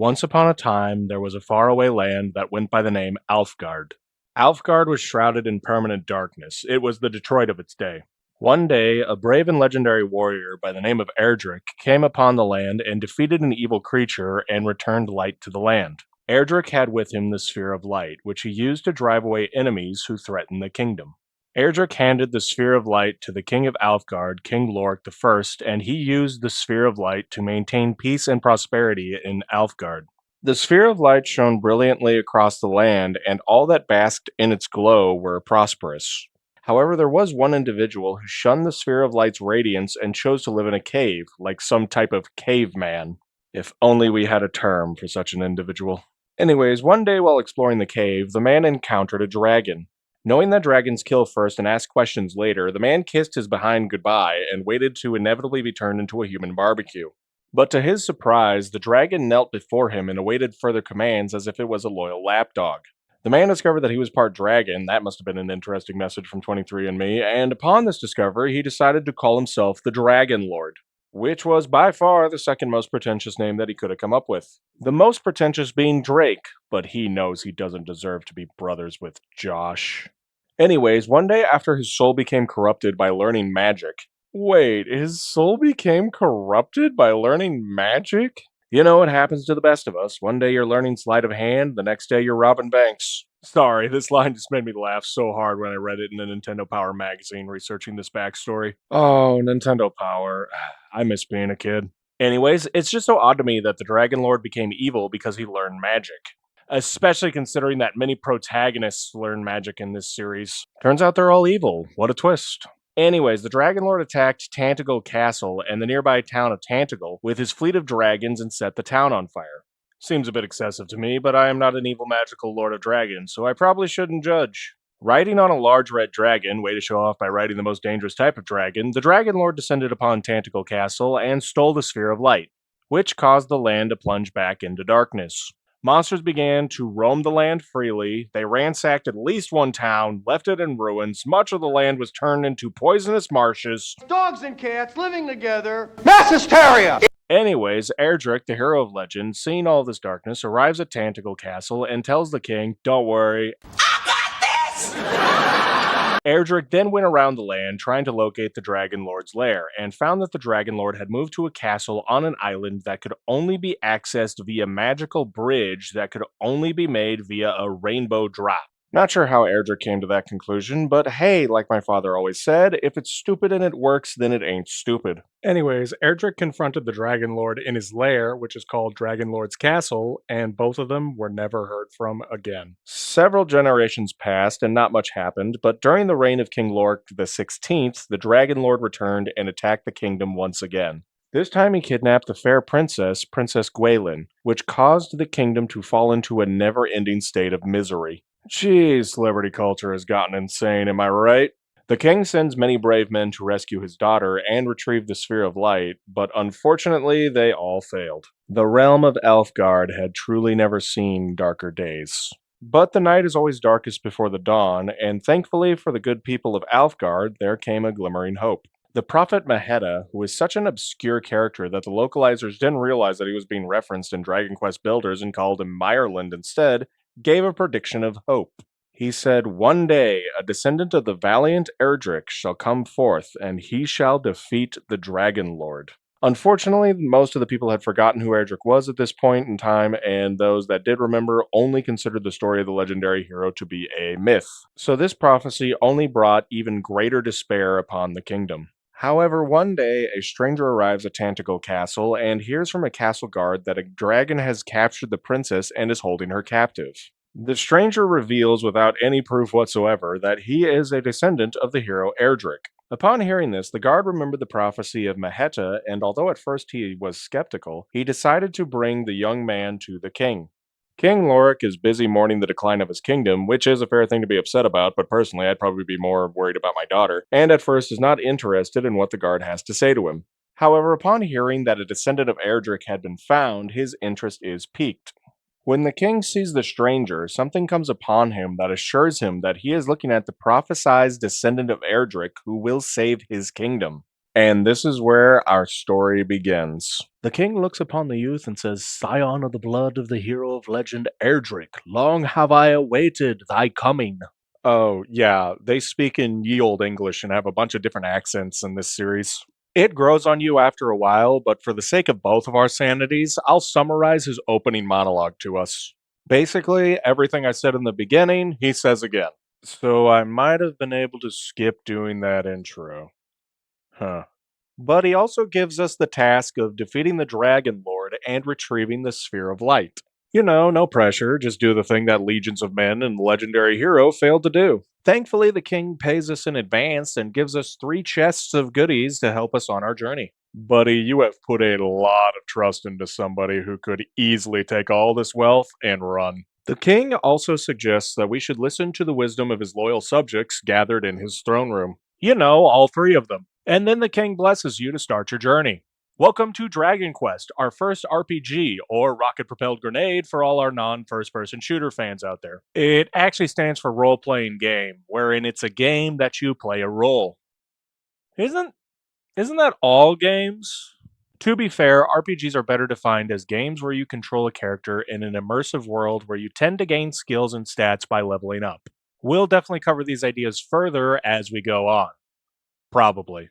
Once upon a time, there was a faraway land that went by the name Alefgard. Alefgard was shrouded in permanent darkness. It was the Detroit of its day. One day, a brave and legendary warrior by the name of Erdrick came upon the land and defeated an evil creature and returned light to the land. Erdrick had with him the Sphere of Light, which he used to drive away enemies who threatened the kingdom. Erdrick handed the Sphere of Light to the King of Alefgard, King Lorik I, and he used the Sphere of Light to maintain peace and prosperity in Alefgard. The Sphere of Light shone brilliantly across the land, and all that basked in its glow were prosperous. However, there was one individual who shunned the Sphere of Light's radiance and chose to live in a cave, like some type of caveman. If only we had a term for such an individual. Anyways, one day while exploring the cave, the man encountered a dragon. Knowing that dragons kill first and ask questions later, the man kissed his behind goodbye and waited to inevitably be turned into a human barbecue. But to his surprise, the dragon knelt before him and awaited further commands as if it was a loyal lapdog. The man discovered that he was part dragon. That must have been an interesting message from 23andMe, and upon this discovery, he decided to call himself the Dragonlord, which was by far the second most pretentious name that he could have come up with. The most pretentious being Drake, but he knows he doesn't deserve to be brothers with Josh. Anyways, one day after his soul became corrupted by learning magic. Wait, his soul became corrupted by learning magic? You know, it happens to the best of us. One day you're learning sleight of hand, the next day you're robbing banks. Sorry, this line just made me laugh so hard when I read it in the Nintendo Power magazine researching this backstory. Oh, Nintendo Power. I miss being a kid. Anyways, it's just so odd to me that the Dragonlord became evil because he learned magic. Especially considering that many protagonists learn magic in this series. Turns out they're all evil. What a twist. Anyways, the Dragonlord attacked Tantegel Castle and the nearby town of Tantegel with his fleet of dragons and set the town on fire. Seems a bit excessive to me, but I am not an evil magical lord of dragons, so I probably shouldn't judge. Riding on a large red dragon, way to show off by riding the most dangerous type of dragon, the Dragonlord descended upon Tantegel Castle and stole the Sphere of Light, which caused the land to plunge back into darkness. Monsters began to roam the land freely. They ransacked at least one town, left it in ruins. Much of the land was turned into poisonous marshes. Dogs and cats living together. Mass hysteria! Anyways, Erdrick, the hero of legend, seeing all this darkness, arrives at Tantegel Castle and tells the king, "Don't worry, I got this!" Erdrick then went around the land trying to locate the Dragonlord's lair, and found that the Dragonlord had moved to a castle on an island that could only be accessed via magical bridge that could only be made via a rainbow drop. Not sure how Erdrick came to that conclusion, but hey, like my father always said, if it's stupid and it works, then it ain't stupid. Anyways, Erdrick confronted the Dragonlord in his lair, which is called Dragonlord's Castle, and both of them were never heard from again. Several generations passed and not much happened, but during the reign of King Lorik XVI, the Dragonlord returned and attacked the kingdom once again. This time he kidnapped the fair princess, Princess Gwaelin, which caused the kingdom to fall into a never-ending state of misery. Jeez, celebrity culture has gotten insane, am I right? The king sends many brave men to rescue his daughter and retrieve the Sphere of Light, but unfortunately they all failed. The realm of Alefgard had truly never seen darker days. But the night is always darkest before the dawn, and thankfully for the good people of Alefgard, there came a glimmering hope. The prophet Maheta, who is such an obscure character that the localizers didn't realize that he was being referenced in Dragon Quest Builders and called him Meyerland instead, gave a prediction of hope. He said, "One day a descendant of the valiant Erdrick shall come forth, and he shall defeat the Dragonlord." Unfortunately, most of the people had forgotten who Erdrick was at this point in time, and those that did remember only considered the story of the legendary hero to be a myth. So this prophecy only brought even greater despair upon the kingdom. However, one day, a stranger arrives at Tantegel Castle and hears from a castle guard that a dragon has captured the princess and is holding her captive. The stranger reveals without any proof whatsoever that he is a descendant of the hero Erdrick. Upon hearing this, the guard remembered the prophecy of Maheta, and although at first he was skeptical, he decided to bring the young man to the king. King Lorik is busy mourning the decline of his kingdom, which is a fair thing to be upset about, but personally I'd probably be more worried about my daughter, and at first is not interested in what the guard has to say to him. However, upon hearing that a descendant of Erdrick had been found, his interest is piqued. When the king sees the stranger, something comes upon him that assures him that he is looking at the prophesied descendant of Erdrick who will save his kingdom. And this is where our story begins. The king looks upon the youth and says, "Scion of the blood of the hero of legend Erdrick, long have I awaited thy coming." Oh, yeah, they speak in ye old English and have a bunch of different accents in this series. It grows on you after a while, but for the sake of both of our sanities, I'll summarize his opening monologue to us. Basically, everything I said in the beginning, he says again. So I might have been able to skip doing that intro. Huh. But he also gives us the task of defeating the Dragonlord and retrieving the Sphere of Light. You know, no pressure, just do the thing that legions of men and the legendary hero failed to do. Thankfully, the king pays us in advance and gives us 3 chests of goodies to help us on our journey. Buddy, you have put a lot of trust into somebody who could easily take all this wealth and run. The king also suggests that we should listen to the wisdom of his loyal subjects gathered in his throne room. You know, all 3 of them. And then the king blesses you to start your journey. Welcome to Dragon Quest, our first RPG, or rocket propelled grenade for all our non first person shooter fans out there. It actually stands for role playing game, wherein it's a game that you play a role. Isn't isn't that all games? To be fair, RPGs are better defined as games where you control a character in an immersive world where you tend to gain skills and stats by leveling up. We'll definitely cover these ideas further as we go on. Probably.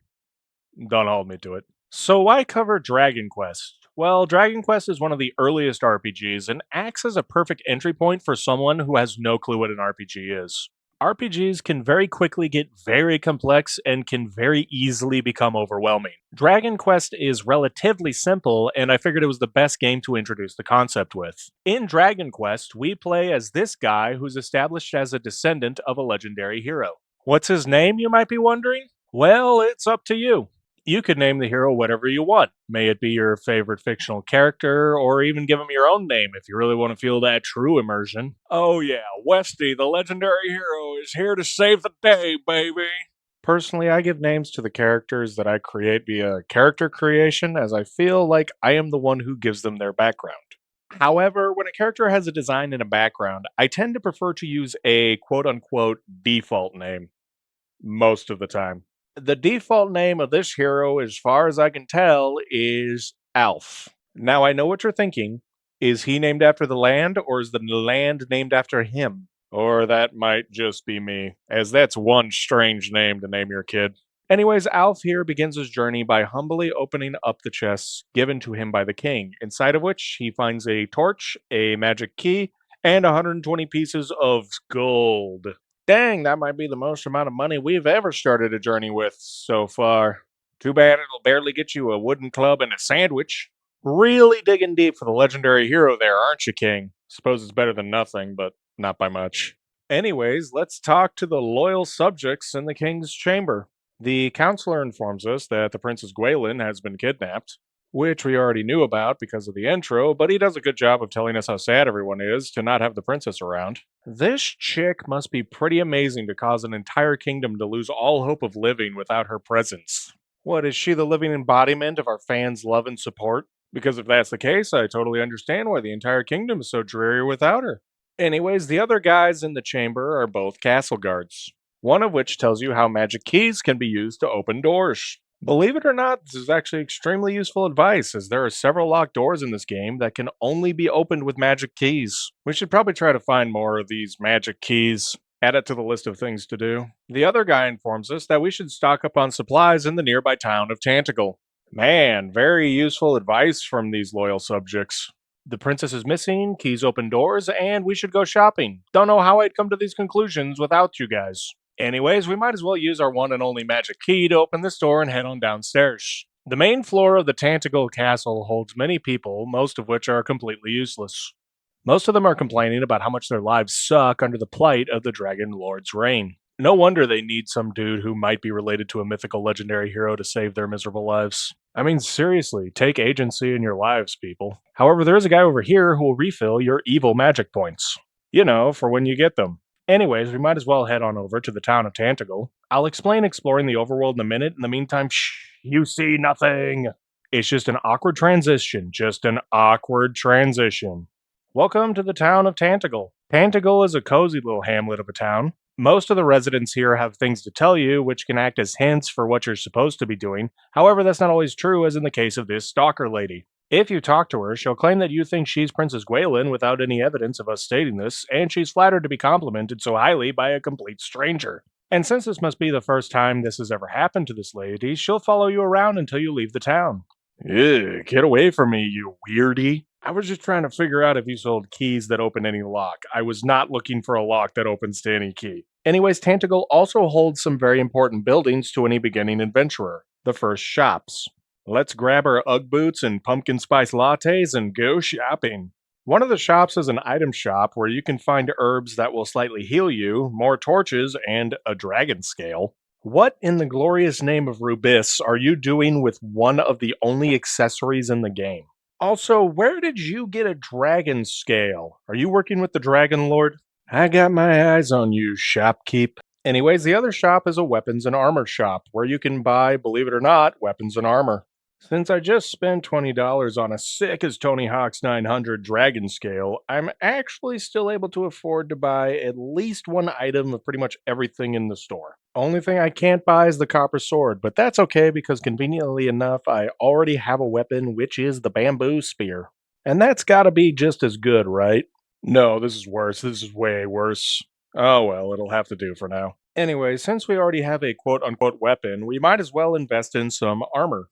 Don't hold me to it. So why cover Dragon Quest? Well, Dragon Quest is one of the earliest RPGs and acts as a perfect entry point for someone who has no clue what an RPG is. RPGs can very quickly get very complex and can very easily become overwhelming. Dragon Quest is relatively simple, and I figured it was the best game to introduce the concept with. In Dragon Quest, we play as this guy who's established as a descendant of a legendary hero. What's his name, you might be wondering? Well, it's up to you. You could name the hero whatever you want. May it be your favorite fictional character, or even give him your own name if you really want to feel that true immersion. Oh, yeah, Westy, the legendary hero, is here to save the day, baby. Personally, I give names to the characters that I create via character creation, as I feel like I am the one who gives them their background. However, when a character has a design and a background, I tend to prefer to use a quote unquote default name most of the time. The default name of this hero, as far as I can tell, is Alf. Now, I know what you're thinking. Is he named after the land, or is the land named after him? Or that might just be me, as that's one strange name to name your kid. Anyways, Alf here begins his journey by humbly opening up the chests given to him by the king, inside of which he finds a torch, a magic key, and 120 pieces of gold. Dang, that might be the most amount of money we've ever started a journey with so far. Too bad it'll barely get you a wooden club and a sandwich. Really digging deep for the legendary hero there, aren't you, King? Suppose it's better than nothing, but not by much. Anyways, let's talk to the loyal subjects in the king's chamber. The counselor informs us that the Princess Gwaelin has been kidnapped, which we already knew about because of the intro, but he does a good job of telling us how sad everyone is to not have the princess around. This chick must be pretty amazing to cause an entire kingdom to lose all hope of living without her presence. What, is she the living embodiment of our fans' love and support? Because if that's the case, I totally understand why the entire kingdom is so dreary without her. Anyways, the other guys in the chamber are both castle guards, one of which tells you how magic keys can be used to open doors. Believe it or not, this is actually extremely useful advice, as there are several locked doors in this game that can only be opened with magic keys. We should probably try to find more of these magic keys. Add it to the list of things to do. The other guy informs us that we should stock up on supplies in the nearby town of Tantegel. Man, very useful advice from these loyal subjects. The princess is missing, keys open doors, and we should go shopping. Don't know how I'd come to these conclusions without you guys. Anyways, we might as well use our one and only magic key to open this door and head on downstairs. The main floor of the Tantegel castle holds many people, most of which are completely useless. Most of them are complaining about how much their lives suck under the plight of the Dragonlord's reign. No wonder they need some dude who might be related to a mythical legendary hero to save their miserable lives. I mean, seriously, take agency in your lives, people. However, there is a guy over here who will refill your evil magic points. You know, for when you get them. Anyways, we might as well head on over to the town of Tantegel. I'll explain exploring the overworld in a minute. In the meantime, shh, you see nothing. It's just an awkward transition. Just an awkward transition. Welcome to the town of Tantegel. Tantegel is a cozy little hamlet of a town. Most of the residents here have things to tell you, which can act as hints for what you're supposed to be doing. However, that's not always true, as in the case of this stalker lady. If you talk to her, she'll claim that you think she's Princess Gwaelin without any evidence of us stating this, and she's flattered to be complimented so highly by a complete stranger. And since this must be the first time this has ever happened to this lady, she'll follow you around until you leave the town. Ew, get away from me, you weirdie. I was just trying to figure out if you sold keys that open any lock. I was not looking for a lock that opens to any key. Anyways, Tantegel also holds some very important buildings to any beginning adventurer. The first shops. Let's grab our Ugg boots and pumpkin spice lattes and go shopping. One of the shops is an item shop where you can find herbs that will slightly heal you, more torches, and a dragon scale. What in the glorious name of Rubis are you doing with one of the only accessories in the game? Also, where did you get a dragon scale? Are you working with the Dragonlord? I got my eyes on you, shopkeep. Anyways, the other shop is a weapons and armor shop where you can buy, believe it or not, weapons and armor. Since I just spent $20 on a sick as Tony Hawk's 900 Dragon Scale, I'm actually still able to afford to buy at least one item of pretty much everything in the store. Only thing I can't buy is the copper sword, but that's okay because conveniently enough, I already have a weapon, which is the bamboo spear. And that's gotta be just as good, right? No, this is worse. This is way worse. Oh well, it'll have to do for now. Anyway, since we already have a quote unquote weapon, we might as well invest in some armor.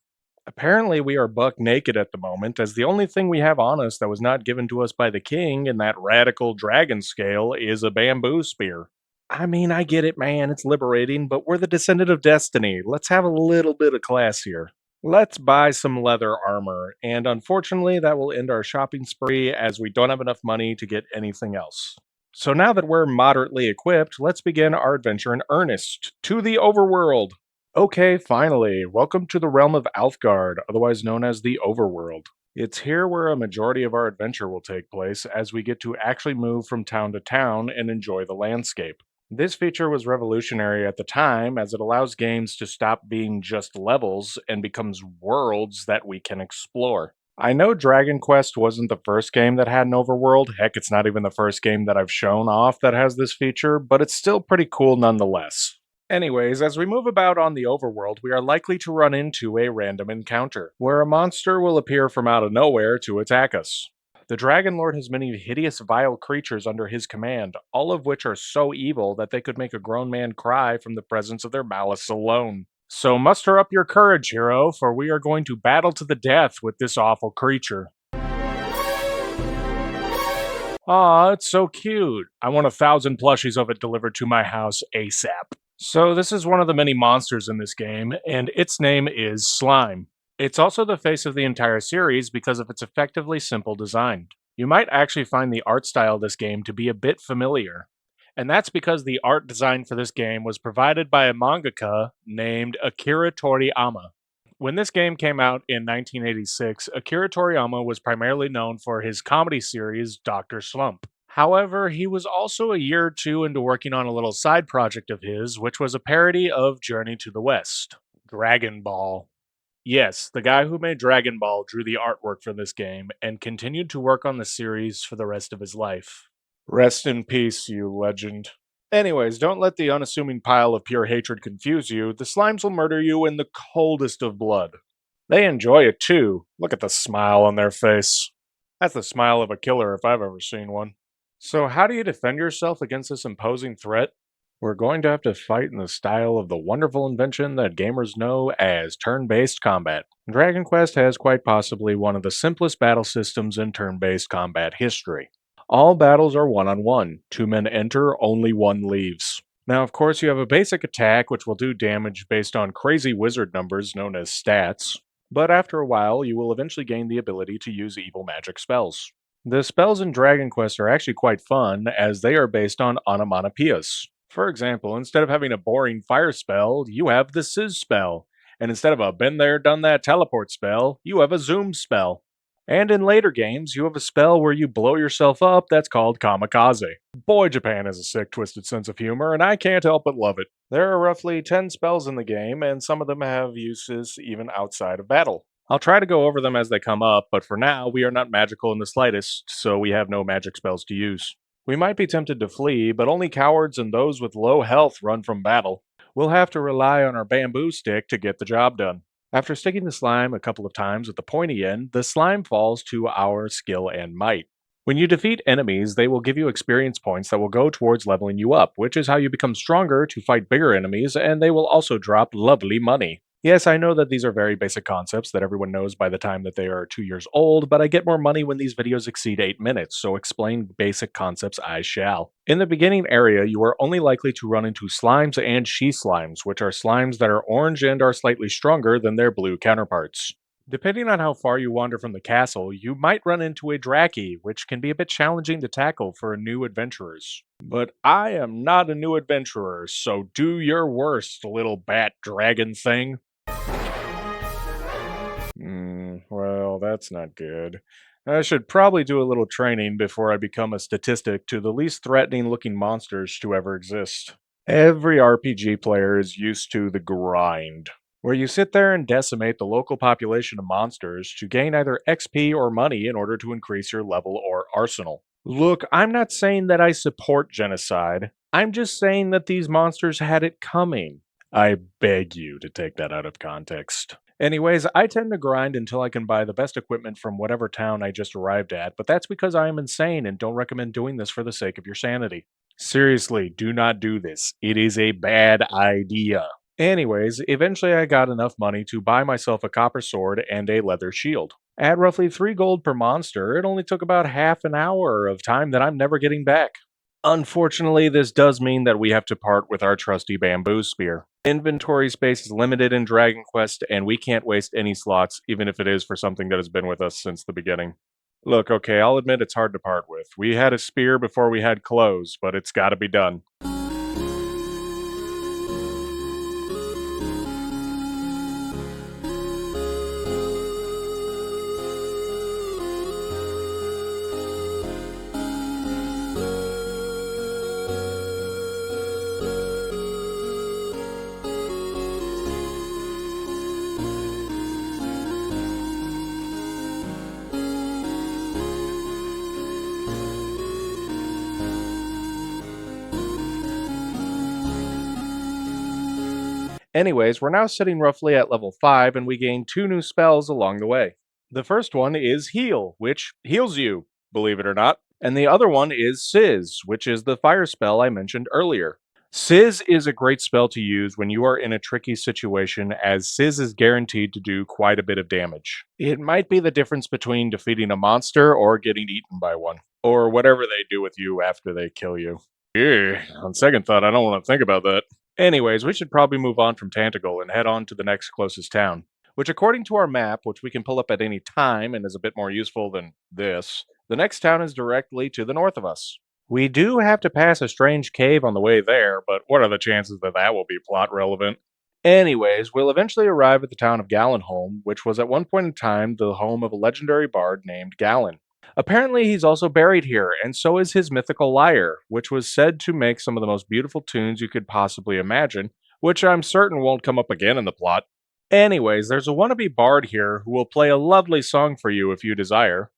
Apparently, we are buck naked at the moment, as the only thing we have on us that was not given to us by the king in that radical dragon scale is a bamboo spear. I mean, I get it, man, it's liberating, but we're the descendant of destiny. Let's have a little bit of class here. Let's buy some leather armor, and unfortunately, that will end our shopping spree as we don't have enough money to get anything else. So now that we're moderately equipped, let's begin our adventure in earnest to the overworld. Okay, finally, welcome to the realm of Alefgard, otherwise known as the Overworld. It's here where a majority of our adventure will take place as we get to actually move from town to town and enjoy the landscape. This feature was revolutionary at the time as it allows games to stop being just levels and becomes worlds that we can explore. I know Dragon Quest wasn't the first game that had an overworld, heck, it's not even the first game that I've shown off that has this feature, but it's still pretty cool nonetheless. Anyways, as we move about on the overworld, we are likely to run into a random encounter, where a monster will appear from out of nowhere to attack us. The Dragonlord has many hideous, vile creatures under his command, all of which are so evil that they could make a grown man cry from the presence of their malice alone. So muster up your courage, hero, for we are going to battle to the death with this awful creature. Aw, it's so cute. I want 1,000 plushies of it delivered to my house ASAP. So this is one of the many monsters in this game, and its name is Slime. It's also the face of the entire series because of its effectively simple design. You might actually find the art style of this game to be a bit familiar. And that's because the art design for this game was provided by a mangaka named Akira Toriyama. When this game came out in 1986, Akira Toriyama was primarily known for his comedy series Dr. Slump. However, he was also a year or two into working on a little side project of his, which was a parody of Journey to the West, Dragon Ball. Yes, the guy who made Dragon Ball drew the artwork for this game and continued to work on the series for the rest of his life. Rest in peace, you legend. Anyways, don't let the unassuming pile of pure hatred confuse you. The slimes will murder you in the coldest of blood. They enjoy it too. Look at the smile on their face. That's the smile of a killer if I've ever seen one. So, how do you defend yourself against this imposing threat? We're going to have to fight in the style of the wonderful invention that gamers know as turn based combat. Dragon Quest has quite possibly one of the simplest battle systems in turn based combat history. All battles are one on one. 2 men enter, only 1 leaves. Now, of course, you have a basic attack which will do damage based on crazy wizard numbers known as stats, but after a while, you will eventually gain the ability to use evil magic spells. The spells in Dragon Quest are actually quite fun, as they are based on onomatopoeias. For example, instead of having a boring fire spell, you have the Sizz spell. And instead of a been there, done that teleport spell, you have a zoom spell. And in later games, you have a spell where you blow yourself up that's called kamikaze. Boy, Japan has a sick, twisted sense of humor, and I can't help but love it. There are roughly 10 spells in the game, and some of them have uses even outside of battle. I'll try to go over them as they come up, but for now, we are not magical in the slightest, so we have no magic spells to use. We might be tempted to flee, but only cowards and those with low health run from battle. We'll have to rely on our bamboo stick to get the job done. After sticking the slime a couple of times at the pointy end, the slime falls to our skill and might. When you defeat enemies, they will give you experience points that will go towards leveling you up, which is how you become stronger to fight bigger enemies, and they will also drop lovely money. Yes, I know that these are very basic concepts that everyone knows by the time that they are 2 years old, but I get more money when these videos exceed 8 minutes, so explain basic concepts I shall. In the beginning area, you are only likely to run into slimes and she slimes, which are slimes that are orange and are slightly stronger than their blue counterparts. Depending on how far you wander from the castle, you might run into a Draki, which can be a bit challenging to tackle for new adventurers. But I am not a new adventurer, so do your worst, little bat dragon thing. Well, that's not good. I should probably do a little training before I become a statistic to the least threatening looking monsters to ever exist. Every RPG player is used to the grind, where you sit there and decimate the local population of monsters to gain either XP or money in order to increase your level or arsenal. Look, I'm not saying that I support genocide. I'm just saying that these monsters had it coming. I beg you to take that out of context. Anyways, I tend to grind until I can buy the best equipment from whatever town I just arrived at, but that's because I am insane and don't recommend doing this for the sake of your sanity. Seriously, do not do this. It is a bad idea. Anyways, eventually I got enough money to buy myself a copper sword and a leather shield. At roughly 3 gold per monster, it only took about half an hour of time that I'm never getting back. Unfortunately, this does mean that we have to part with our trusty bamboo spear. Inventory space is limited in Dragon Quest, and we can't waste any slots, even if it is for something that has been with us since the beginning. Look, okay, I'll admit it's hard to part with. We had a spear before we had clothes, but it's gotta be done. Anyways, we're now sitting roughly at level 5, and we gain 2 new spells along the way. The first one is Heal, which heals you, believe it or not. And the other one is Sizz, which is the fire spell I mentioned earlier. Sizz is a great spell to use when you are in a tricky situation, as Sizz is guaranteed to do quite a bit of damage. It might be the difference between defeating a monster or getting eaten by one, or whatever they do with you after they kill you. Yeah, on second thought, I don't want to think about that. Anyways, we should probably move on from Tantegel and head on to the next closest town, which according to our map, which we can pull up at any time and is a bit more useful than this, the next town is directly to the north of us. We do have to pass a strange cave on the way there, but what are the chances that that will be plot relevant? Anyways, we'll eventually arrive at the town of Gallenholm, which was at one point in time the home of a legendary bard named Galen. Apparently, he's also buried here, and so is his mythical lyre, which was said to make some of the most beautiful tunes you could possibly imagine, which I'm certain won't come up again in the plot. Anyways, there's a wannabe bard here who will play a lovely song for you if you desire.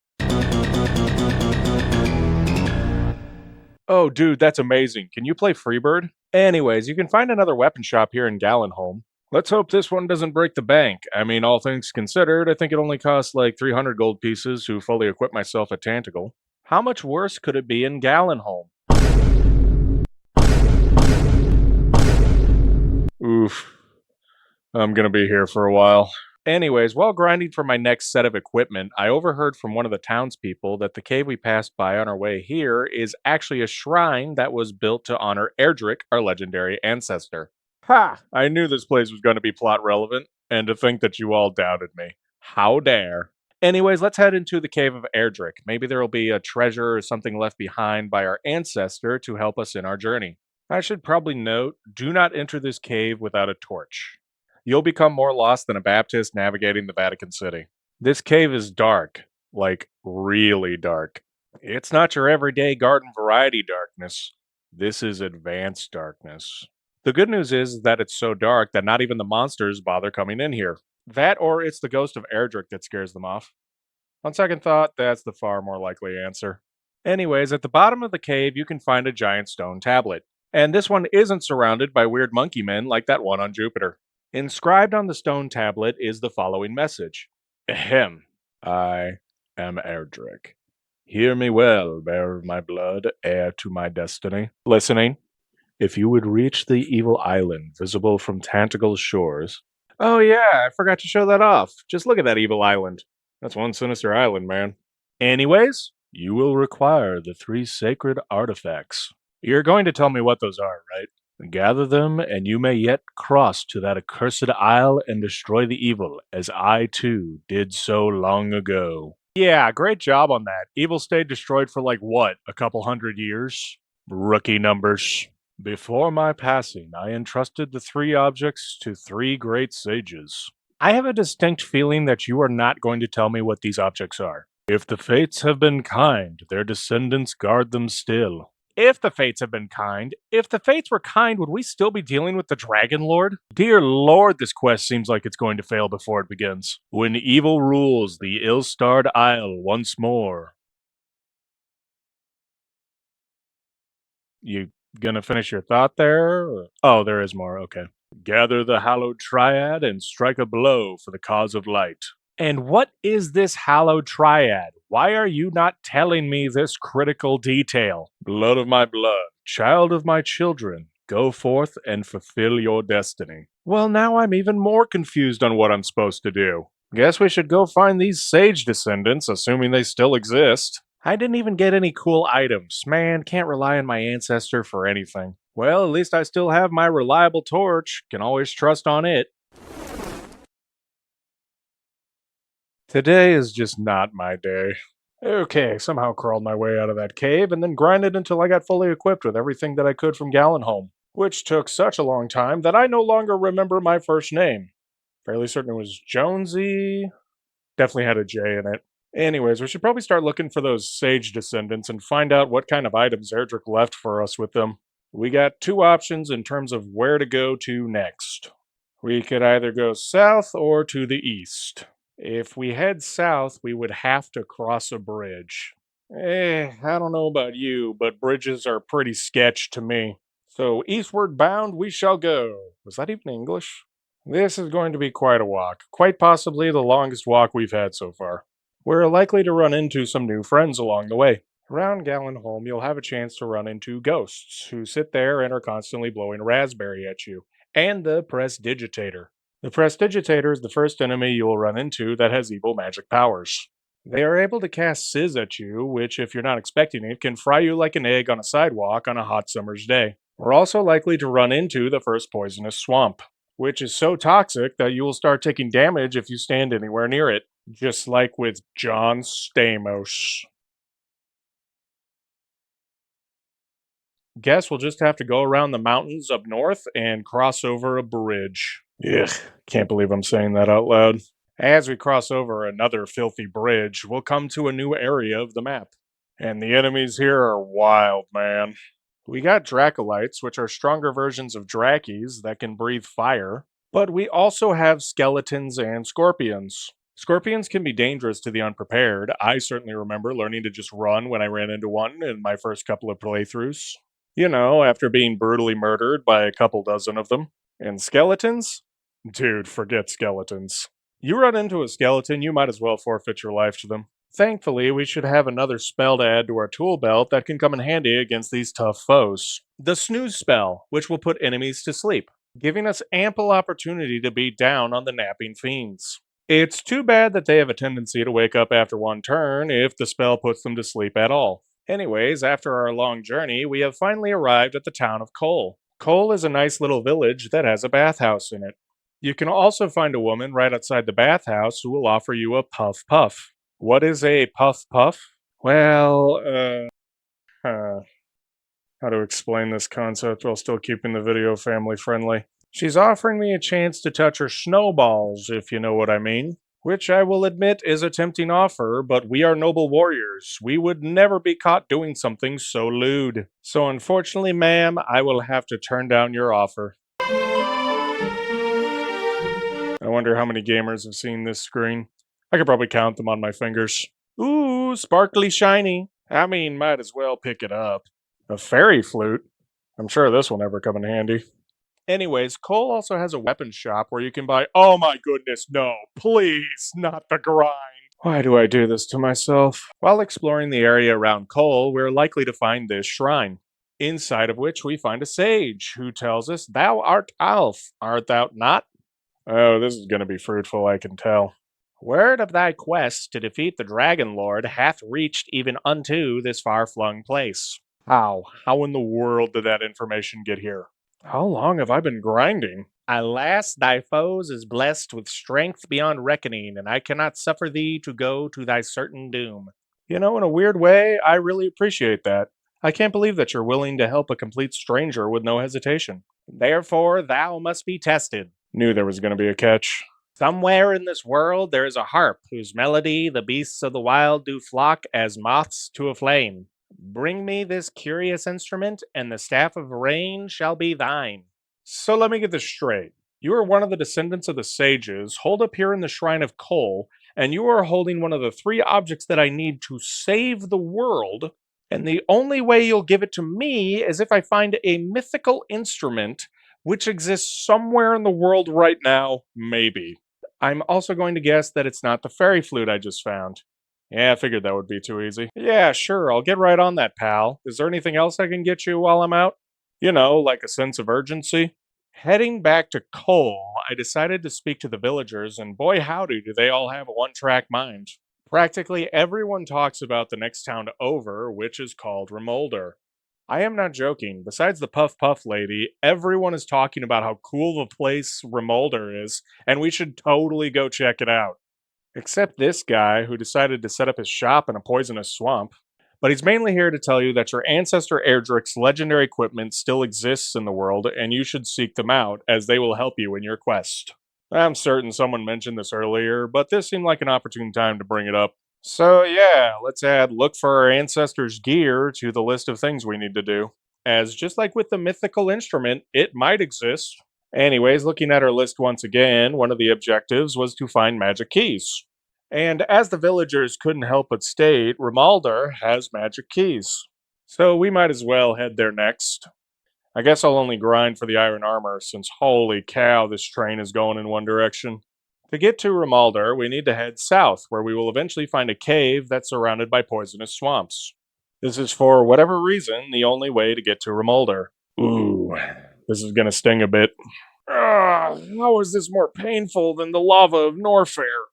Oh, dude, that's amazing. Can you play Freebird? Anyways, you can find another weapon shop here in Gallenholm. Let's hope this one doesn't break the bank. I mean, all things considered, I think it only costs like 300 gold pieces to fully equip myself at Tantegel. How much worse could it be in Gallenholm? Oof. I'm gonna be here for a while. Anyways, while grinding for my next set of equipment, I overheard from one of the townspeople that the cave we passed by on our way here is actually a shrine that was built to honor Erdrick, our legendary ancestor. Ha! I knew this place was going to be plot relevant, and to think that you all doubted me. How dare. Anyways, let's head into the cave of Erdrick. Maybe there will be a treasure or something left behind by our ancestor to help us in our journey. I should probably note, do not enter this cave without a torch. You'll become more lost than a Baptist navigating the Vatican City. This cave is dark, like really dark. It's not your everyday garden variety darkness. This is advanced darkness. The good news is that it's so dark that not even the monsters bother coming in here. That or it's the ghost of Erdrick that scares them off. On second thought, that's the far more likely answer. Anyways, at the bottom of the cave, you can find a giant stone tablet. And this one isn't surrounded by weird monkey men like that one on Jupiter. Inscribed on the stone tablet is the following message. Ahem. I am Erdrick. Hear me well, bearer of my blood, heir to my destiny. Listening. If you would reach the evil island visible from Tantegel's shores. Oh, yeah, I forgot to show that off. Just look at that evil island. That's one sinister island, man. Anyways, you will require the 3 sacred artifacts. You're going to tell me what those are, right? Gather them, and you may yet cross to that accursed isle and destroy the evil, as I too did so long ago. Yeah, great job on that. Evil stayed destroyed for like what, a couple hundred years? Rookie numbers. Before my passing, I entrusted the 3 objects to 3 great sages. I have a distinct feeling that you are not going to tell me what these objects are. If the fates have been kind, their descendants guard them still. If the fates have been kind, if the fates were kind, would we still be dealing with the Dragonlord? Dear Lord, this quest seems like it's going to fail before it begins. When evil rules the ill-starred isle once more. You gonna finish your thought there? Oh, there is more, okay. Gather the hallowed triad and strike a blow for the cause of light. And what is this hallowed triad? Why are you not telling me this critical detail? Blood of my blood, child of my children, go forth and fulfill your destiny. Well, now I'm even more confused on what I'm supposed to do. Guess we should go find these sage descendants, assuming they still exist. I didn't even get any cool items. Man, can't rely on my ancestor for anything. Well, at least I still have my reliable torch. Can always trust on it. Today is just not my day. Okay, somehow crawled my way out of that cave and then grinded until I got fully equipped with everything that I could from Gallenholm, which took such a long time that I no longer remember my first name. Fairly certain it was Jonesy. Definitely had a J in it. Anyways, we should probably start looking for those sage descendants and find out what kind of items Erdrick left for us with them. We got 2 options in terms of where to go to next. We could either go south or to the east. If we head south, we would have to cross a bridge. I don't know about you, but bridges are pretty sketch to me. So eastward bound we shall go. Was that even English? This is going to be quite a walk, quite possibly the longest walk we've had so far. We're likely to run into some new friends along the way. Around Gallenholm, you'll have a chance to run into ghosts who sit there and are constantly blowing raspberry at you, and the Prestidigitator. The Prestidigitator is the first enemy you will run into that has evil magic powers. They are able to cast Sizz at you, which, if you're not expecting it, can fry you like an egg on a sidewalk on a hot summer's day. We're also likely to run into the first poisonous swamp, which is so toxic that you will start taking damage if you stand anywhere near it, just like with John Stamos. Guess we'll just have to go around the mountains up north and cross over a bridge. Ugh, can't believe I'm saying that out loud. As we cross over another filthy bridge, we'll come to a new area of the map. And the enemies here are wild, man. We got Dracolites, which are stronger versions of Drakes that can breathe fire, but we also have skeletons and scorpions. Scorpions can be dangerous to the unprepared. I certainly remember learning to just run when I ran into one in my first couple of playthroughs. You know, after being brutally murdered by a couple dozen of them. And skeletons? Dude, forget skeletons. You run into a skeleton, you might as well forfeit your life to them. Thankfully, we should have another spell to add to our tool belt that can come in handy against these tough foes. The Snooze spell, which will put enemies to sleep, giving us ample opportunity to beat down on the napping fiends. It's too bad that they have a tendency to wake up after one turn if the spell puts them to sleep at all. Anyways, after our long journey, we have finally arrived at the town of Kol. Kol is a nice little village that has a bathhouse in it. You can also find a woman right outside the bathhouse who will offer you a puff puff. What is a puff puff? Well, how to explain this concept while still keeping the video family friendly. She's offering me a chance to touch her snowballs, if you know what I mean. Which I will admit is a tempting offer, but we are noble warriors. We would never be caught doing something so lewd. So unfortunately, ma'am, I will have to turn down your offer. I wonder how many gamers have seen this screen. I could probably count them on my fingers. Ooh, sparkly shiny. I mean, might as well pick it up. A fairy flute? I'm sure this will never come in handy. Anyways, Cole also has a weapons shop where you can buy. Oh my goodness, no, please, not the grind. Why do I do this to myself? While exploring the area around Cole, we're likely to find this shrine, inside of which we find a sage who tells us, "Thou art Alf, art thou not?" Oh, this is going to be fruitful, I can tell. Word of thy quest to defeat the Dragonlord hath reached even unto this far flung place. How? How in the world did that information get here? How long have I been grinding? Alas, thy foes is blessed with strength beyond reckoning, and I cannot suffer thee to go to thy certain doom. You know, in a weird way, I really appreciate that. I can't believe that you're willing to help a complete stranger with no hesitation. Therefore, thou must be tested. Knew there was going to be a catch. Somewhere in this world there is a harp whose melody the beasts of the wild do flock as moths to a flame. Bring me this curious instrument, and the staff of rain shall be thine. So let me get this straight. You are one of the descendants of the sages, holed up here in the Shrine of Kol, and you are holding one of the three objects that I need to save the world, and the only way you'll give it to me is if I find a mythical instrument which exists somewhere in the world right now, maybe. I'm also going to guess that it's not the fairy flute I just found. Yeah, I figured that would be too easy. Yeah, sure, I'll get right on that, pal. Is there anything else I can get you while I'm out? You know, like a sense of urgency? Heading back to Cole, I decided to speak to the villagers, and boy howdy, do they all have a one track mind. Practically everyone talks about the next town over, which is called Rimuldar. I am not joking. Besides the Puff Puff lady, everyone is talking about how cool the place Rimuldar is, and we should totally go check it out. Except this guy who decided to set up his shop in a poisonous swamp. But he's mainly here to tell you that your ancestor Erdrick's legendary equipment still exists in the world, and you should seek them out, as they will help you in your quest. I'm certain someone mentioned this earlier, but this seemed like an opportune time to bring it up. So, yeah, let's add look for our ancestors' gear to the list of things we need to do. As just like with the mythical instrument, it might exist. Anyways, looking at our list once again, one of the objectives was to find magic keys. And as the villagers couldn't help but state, Rimuldar has magic keys. So we might as well head there next. I guess I'll only grind for the iron armor, since holy cow, this train is going in one direction. To get to Rimuldar, we need to head south, where we will eventually find a cave that's surrounded by poisonous swamps. This is, for whatever reason, the only way to get to Rimuldar. Ooh, this is gonna sting a bit. How is this more painful than the lava of Norfair?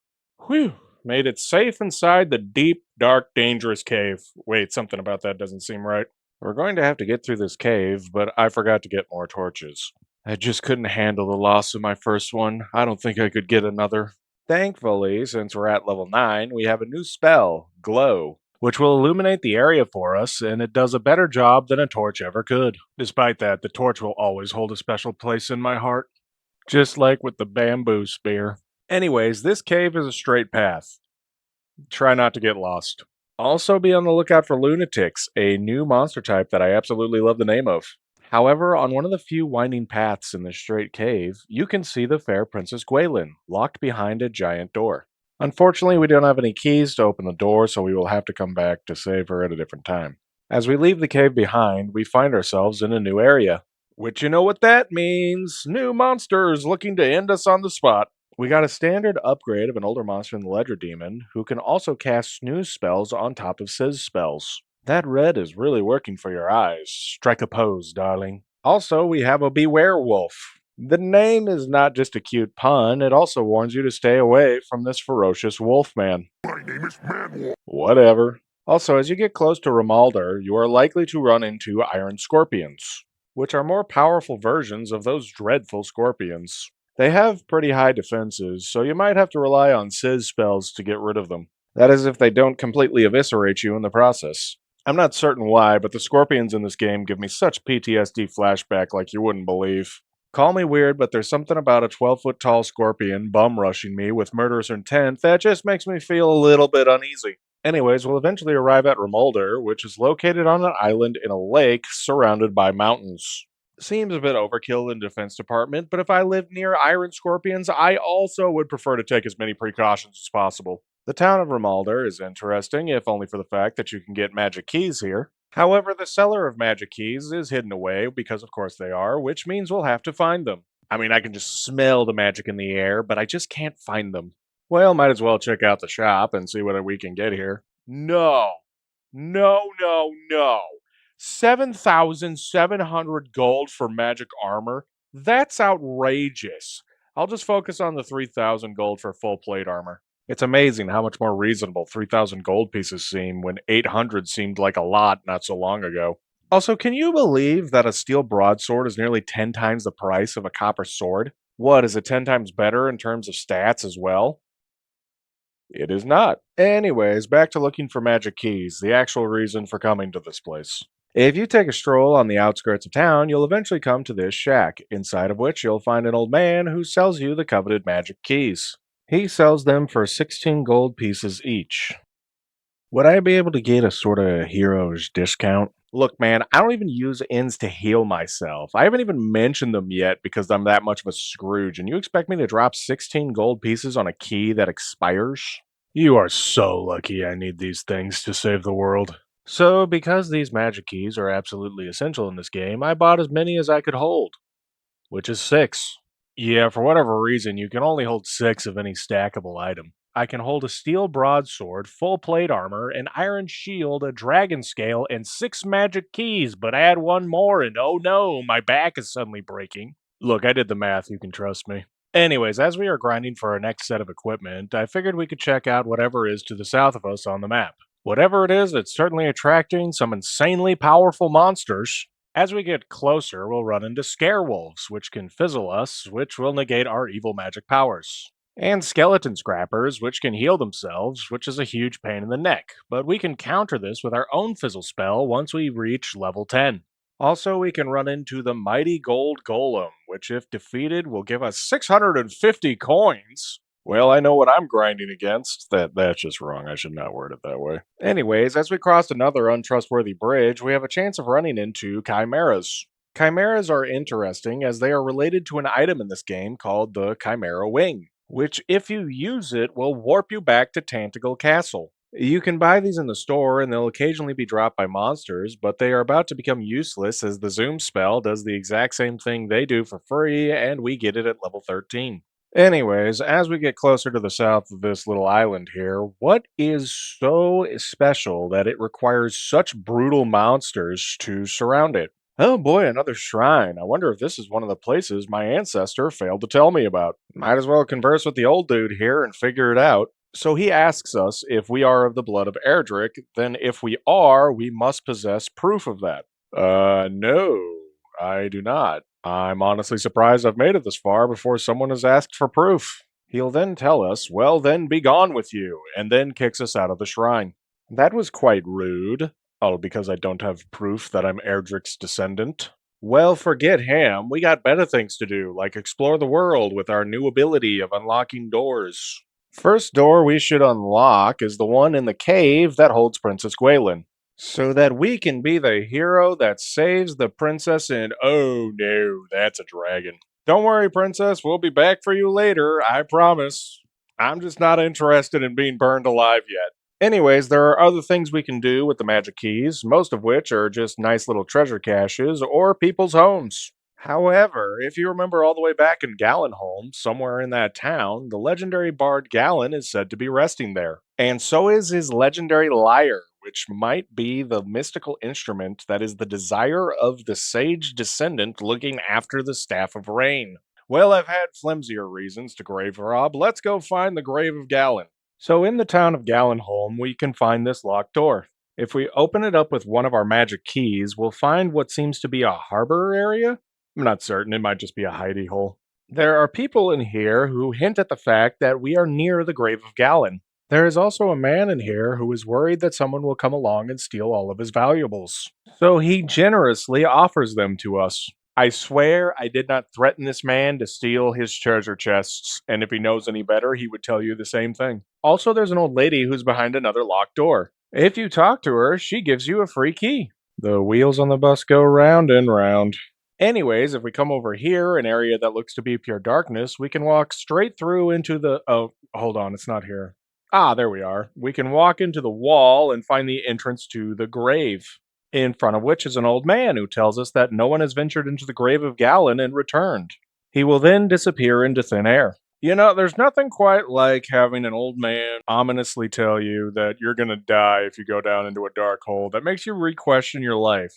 Whew, made it safe inside the deep, dark, dangerous cave. Wait, something about that doesn't seem right. We're going to have to get through this cave, but I forgot to get more torches. I just couldn't handle the loss of my first one. I don't think I could get another. Thankfully, since we're at level 9, we have a new spell, Glow, which will illuminate the area for us, and it does a better job than a torch ever could. Despite that, the torch will always hold a special place in my heart, just like with the bamboo spear. Anyways, this cave is a straight path. Try not to get lost. Also, be on the lookout for lunatics, a new monster type that I absolutely love the name of. However, on one of the few winding paths in this straight cave, you can see the fair Princess Gwaelin, locked behind a giant door. Unfortunately, we don't have any keys to open the door, so we will have to come back to save her at a different time. As we leave the cave behind, we find ourselves in a new area. Which you know what that means. New monsters looking to end us on the spot. We got a standard upgrade of an older monster in the Ledger Demon, who can also cast snooze spells on top of Sizz spells. That red is really working for your eyes. Strike a pose, darling. Also, we have a Beware Wolf. The name is not just a cute pun, it also warns you to stay away from this ferocious wolfman. My name is Manwolf. Whatever. Also, as you get close to Rimuldar, you are likely to run into Iron Scorpions, which are more powerful versions of those dreadful scorpions. They have pretty high defenses, so you might have to rely on Sizz spells to get rid of them. That is, if they don't completely eviscerate you in the process. I'm not certain why, but the scorpions in this game give me such PTSD flashback like you wouldn't believe. Call me weird, but there's something about a 12-foot tall scorpion bum rushing me with murderous intent that just makes me feel a little bit uneasy. Anyways, we'll eventually arrive at Rimuldar, which is located on an island in a lake surrounded by mountains. Seems a bit overkill in the defense department, but if I lived near iron scorpions, I also would prefer to take as many precautions as possible. The town of Rimuldar is interesting, if only for the fact that you can get magic keys here. However, the seller of magic keys is hidden away, because of course they are, which means we'll have to find them. I mean, I can just smell the magic in the air, but I just can't find them. Well, might as well check out the shop and see what we can get here. No. No, no, no. 7,700 gold for magic armor? That's outrageous. I'll just focus on the 3,000 gold for full plate armor. It's amazing how much more reasonable 3,000 gold pieces seem when 800 seemed like a lot not so long ago. Also, can you believe that a steel broadsword is nearly 10 times the price of a copper sword? What, is it 10 times better in terms of stats as well? It is not. Anyways, back to looking for magic keys, the actual reason for coming to this place. If you take a stroll on the outskirts of town, you'll eventually come to this shack, inside of which you'll find an old man who sells you the coveted magic keys. He sells them for 16 gold pieces each. Would I be able to get a sort of hero's discount? Look, man, I don't even use ins to heal myself. I haven't even mentioned them yet because I'm that much of a Scrooge, and you expect me to drop 16 gold pieces on a key that expires? You are so lucky I need these things to save the world. So, because these magic keys are absolutely essential in this game, I bought as many as I could hold, which is 6. Yeah, for whatever reason, you can only hold 6 of any stackable item. I can hold a steel broadsword, full plate armor, an iron shield, a dragon scale, and 6 magic keys, but add one more and oh no, my back is suddenly breaking. Look, I did the math, you can trust me. Anyways, as we are grinding for our next set of equipment, I figured we could check out whatever is to the south of us on the map. Whatever it is, it's certainly attracting some insanely powerful monsters. As we get closer, we'll run into scarewolves, which can fizzle us, which will negate our evil magic powers. And skeleton scrappers, which can heal themselves, which is a huge pain in the neck, but we can counter this with our own fizzle spell once we reach level 10. Also, we can run into the mighty gold golem, which if defeated will give us 650 coins. Well, I know what I'm grinding against. That's just wrong. I should not word it that way. Anyways, as we cross another untrustworthy bridge, we have a chance of running into chimeras. Chimeras are interesting as they are related to an item in this game called the Chimera Wing, which, if you use it, will warp you back to Tantegel Castle. You can buy these in the store and they'll occasionally be dropped by monsters, but they are about to become useless as the Zoom spell does the exact same thing they do for free, and we get it at level 13. Anyways, as we get closer to the south of this little island here, what is so special that it requires such brutal monsters to surround it? Oh boy, another shrine. I wonder if this is one of the places my ancestor failed to tell me about. Might as well converse with the old dude here and figure it out. So he asks us if we are of the blood of Erdrick, then if we are, we must possess proof of that. No, I do not. I'm honestly surprised I've made it this far before someone has asked for proof. He'll then tell us, well, then be gone with you, and then kicks us out of the shrine. That was quite rude. Oh, because I don't have proof that I'm Erdrick's descendant. Well, forget him. We got better things to do, like explore the world with our new ability of unlocking doors. First door we should unlock is the one in the cave that holds Princess Gwaelin, so that we can be the hero that saves the princess and oh no, that's a dragon. Don't worry, princess, we'll be back for you later, I promise. I'm just not interested in being burned alive yet. Anyways, there are other things we can do with the magic keys, most of which are just nice little treasure caches or people's homes. However, if you remember all the way back in Gallenholm, somewhere in that town, the legendary bard Gallen is said to be resting there. And so is his legendary lyre, which might be the mystical instrument that is the desire of the sage descendant looking after the Staff of Rain. Well, I've had flimsier reasons to grave rob. Let's go find the grave of Gallen. So, in the town of Gallenholm, we can find this locked door. If we open it up with one of our magic keys, we'll find what seems to be a harbor area. I'm not certain, it might just be a hidey hole. There are people in here who hint at the fact that we are near the grave of Gallen. There is also a man in here who is worried that someone will come along and steal all of his valuables. So he generously offers them to us. I swear I did not threaten this man to steal his treasure chests, and if he knows any better, he would tell you the same thing. Also, there's an old lady who's behind another locked door. If you talk to her, she gives you a free key. The wheels on the bus go round and round. Anyways, if we come over here, an area that looks to be pure darkness, we can walk straight through into the. Oh, hold on, it's not here. Ah, there we are. We can walk into the wall and find the entrance to the grave, in front of which is an old man who tells us that no one has ventured into the grave of Galen and returned. He will then disappear into thin air. You know, there's nothing quite like having an old man ominously tell you that you're gonna die if you go down into a dark hole that makes you re-question your life.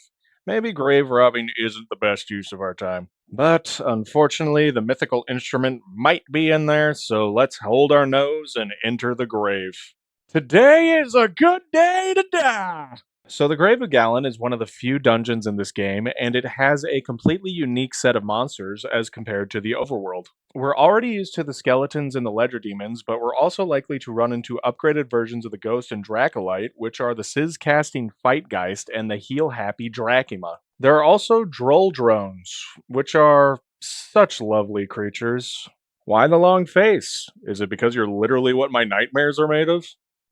Maybe grave robbing isn't the best use of our time. But unfortunately, the mythical instrument might be in there, so let's hold our nose and enter the grave. Today is a good day to die! So, the Grave of Galen is one of the few dungeons in this game, and it has a completely unique set of monsters as compared to the overworld. We're already used to the skeletons and the ledger demons, but we're also likely to run into upgraded versions of the Ghost and Dracolite, which are the Sizz casting Fightgeist and the heal happy Drachima. There are also Droll drones, which are such lovely creatures. Why the long face? Is it because you're literally what my nightmares are made of?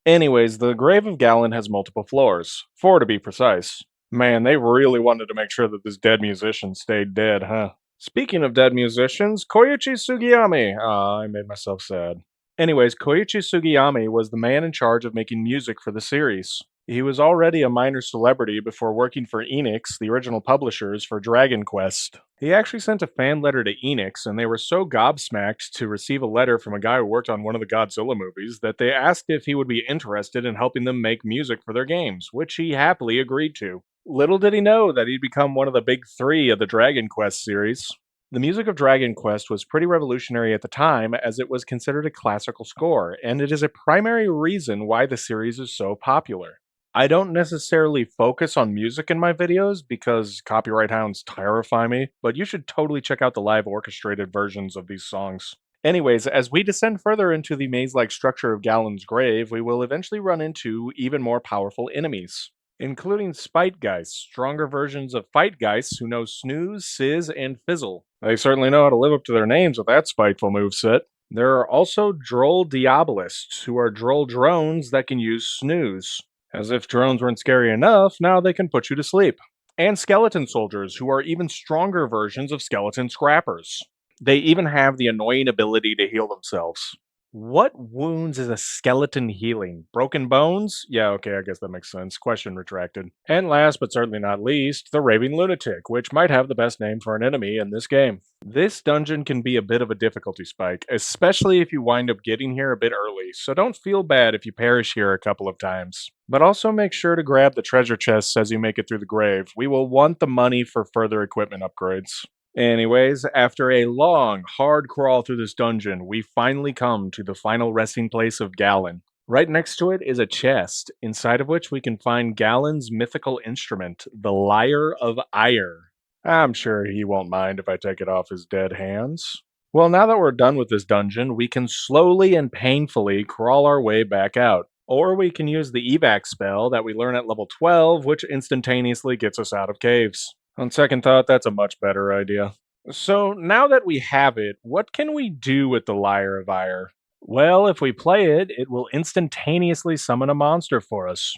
Anyways, the Grave of Galen has multiple floors, 4 to be precise. Man, they really wanted to make sure that this dead musician stayed dead, huh? Speaking of dead musicians, Koichi Sugiyami. Ah, I made myself sad. Anyways, Koichi Sugiyami was the man in charge of making music for the series. He was already a minor celebrity before working for Enix, the original publishers for Dragon Quest. He actually sent a fan letter to Enix, and they were so gobsmacked to receive a letter from a guy who worked on one of the Godzilla movies that they asked if he would be interested in helping them make music for their games, which he happily agreed to. Little did he know that he'd become one of the big three of the Dragon Quest series. The music of Dragon Quest was pretty revolutionary at the time as it was considered a classical score, and it is a primary reason why the series is so popular. I don't necessarily focus on music in my videos because copyright hounds terrify me, but you should totally check out the live orchestrated versions of these songs. Anyways, as we descend further into the maze like structure of Galen's grave, we will eventually run into even more powerful enemies, including Spitegeists, stronger versions of Fightgeists who know Snooze, Sizz, and Fizzle. They certainly know how to live up to their names with that spiteful moveset. There are also Droll Diabolists, who are Droll drones that can use Snooze. As if drones weren't scary enough, now they can put you to sleep. And skeleton soldiers, who are even stronger versions of skeleton scrappers. They even have the annoying ability to heal themselves. What wounds is a skeleton healing? Broken bones? Yeah, okay, I guess that makes sense. Question retracted. And last but certainly not least, the Raving Lunatic, which might have the best name for an enemy in this game. This dungeon can be a bit of a difficulty spike, especially if you wind up getting here a bit early, so don't feel bad if you perish here a couple of times. But also make sure to grab the treasure chests as you make it through the grave. We will want the money for further equipment upgrades. Anyways, after a long, hard crawl through this dungeon, we finally come to the final resting place of Galen. Right next to it is a chest, inside of which we can find Galen's mythical instrument, the Lyre of Ire. I'm sure he won't mind if I take it off his dead hands. Well, now that we're done with this dungeon, we can slowly and painfully crawl our way back out. Or we can use the evac spell that we learn at level 12, which instantaneously gets us out of caves. On second thought, that's a much better idea. So now that we have it, what can we do with the Lyre of Ire? Well, if we play it, it will instantaneously summon a monster for us.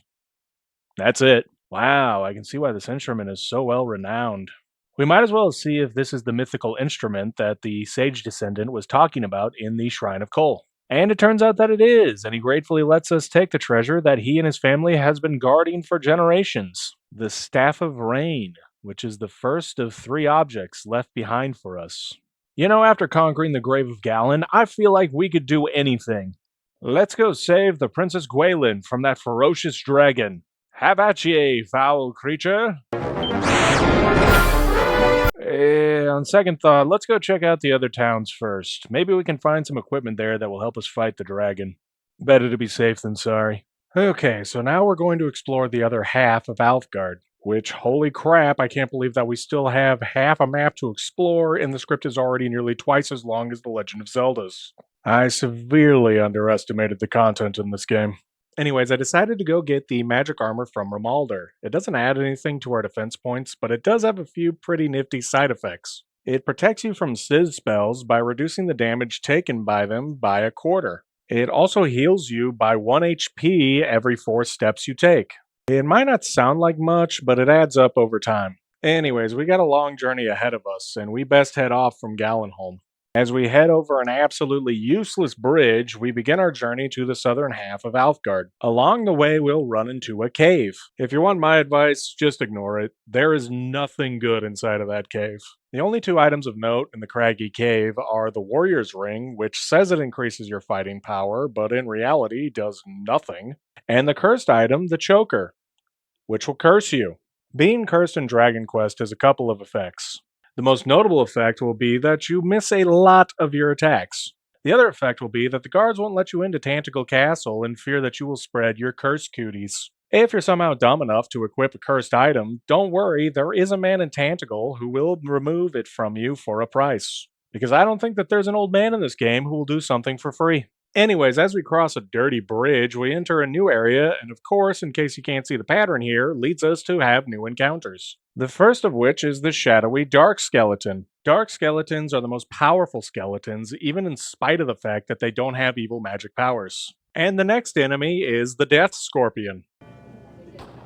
That's it. Wow, I can see why this instrument is so well renowned. We might as well see if this is the mythical instrument that the sage descendant was talking about in the Shrine of Kol. And it turns out that it is, and he gratefully lets us take the treasure that he and his family has been guarding for generations. The Staff of Rain, which is the first of 3 objects left behind for us. You know, after conquering the Grave of Galen, I feel like we could do anything. Let's go save the Princess Gwaelin from that ferocious dragon. Have at ye, foul creature! On second thought, let's go check out the other towns first. Maybe we can find some equipment there that will help us fight the dragon. Better to be safe than sorry. Okay, so now we're going to explore the other half of Alefgard. Which, holy crap, I can't believe that we still have half a map to explore, and the script is already nearly twice as long as The Legend of Zelda's. I severely underestimated the content in this game. Anyways, I decided to go get the magic armor from Rimuldar. It doesn't add anything to our defense points, but it does have a few pretty nifty side effects. It protects you from Sizz spells by reducing the damage taken by them by a quarter. It also heals you by 1 HP every 4 steps you take. It might not sound like much, but it adds up over time. Anyways, we got a long journey ahead of us, and we best head off from Galenholm. As we head over an absolutely useless bridge, we begin our journey to the southern half of Alefgard. Along the way, we'll run into a cave. If you want my advice, just ignore it. There is nothing good inside of that cave. The only two items of note in the craggy cave are the Warrior's Ring, which says it increases your fighting power, but in reality does nothing, and the cursed item, the Choker, which will curse you. Being cursed in Dragon Quest has a couple of effects. The most notable effect will be that you miss a lot of your attacks. The other effect will be that the guards won't let you into Tantegel Castle in fear that you will spread your curse cooties. If you're somehow dumb enough to equip a cursed item, don't worry, there is a man in Tantegel who will remove it from you for a price. Because I don't think that there's an old man in this game who will do something for free. Anyways, as we cross a dirty bridge, we enter a new area, and of course, in case you can't see the pattern here, leads us to have new encounters. The first of which is the shadowy Dark Skeleton. Dark Skeletons are the most powerful skeletons, even in spite of the fact that they don't have evil magic powers. And the next enemy is the Death Scorpion.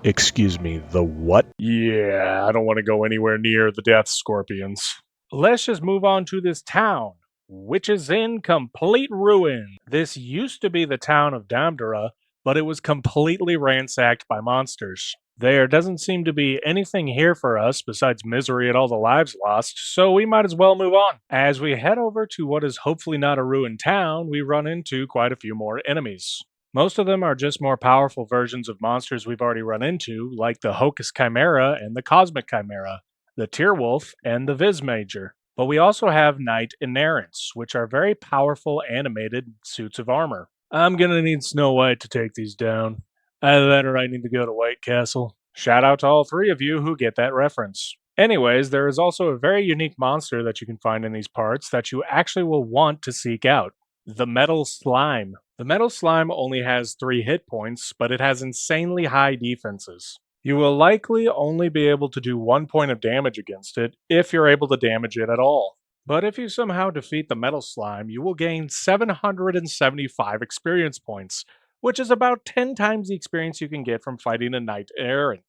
Excuse me, the what? Yeah, I don't want to go anywhere near the Death Scorpions. Let's just move on to this town, which is in complete ruin. This used to be the town of Damdara, but it was completely ransacked by monsters. There doesn't seem to be anything here for us besides misery at all the lives lost, so we might as well move on. As we head over to what is hopefully not a ruined town, we run into quite a few more enemies. Most of them are just more powerful versions of monsters we've already run into, like the Hocus Chimera and the Cosmic Chimera, the Tyrwolf and the Viz Major. But we also have Knight Inerrants, which are very powerful animated suits of armor. I'm gonna need Snow White to take these down. Either that or I need to go to White Castle. Shout out to all three of you who get that reference. Anyways, there is also a very unique monster that you can find in these parts that you actually will want to seek out. The Metal Slime. The Metal Slime only has 3 hit points, but it has insanely high defenses. You will likely only be able to do 1 point of damage against it, if you're able to damage it at all. But if you somehow defeat the Metal Slime, you will gain 775 experience points, which is about 10 times the experience you can get from fighting a Knight Errant.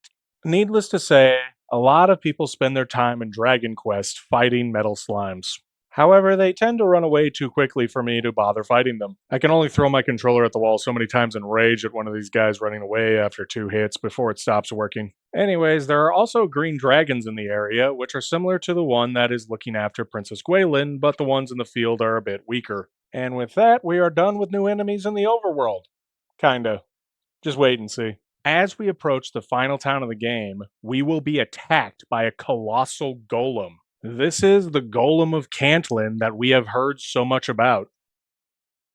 Needless to say, a lot of people spend their time in Dragon Quest fighting Metal Slimes. However, they tend to run away too quickly for me to bother fighting them. I can only throw my controller at the wall so many times in rage at one of these guys running away after 2 hits before it stops working. Anyways, there are also green dragons in the area, which are similar to the one that is looking after Princess Gwaelin, but the ones in the field are a bit weaker. And with that, we are done with new enemies in the overworld. Kinda. Just wait and see. As we approach the final town of the game, we will be attacked by a colossal golem. This is the Golem of Cantlin that we have heard so much about.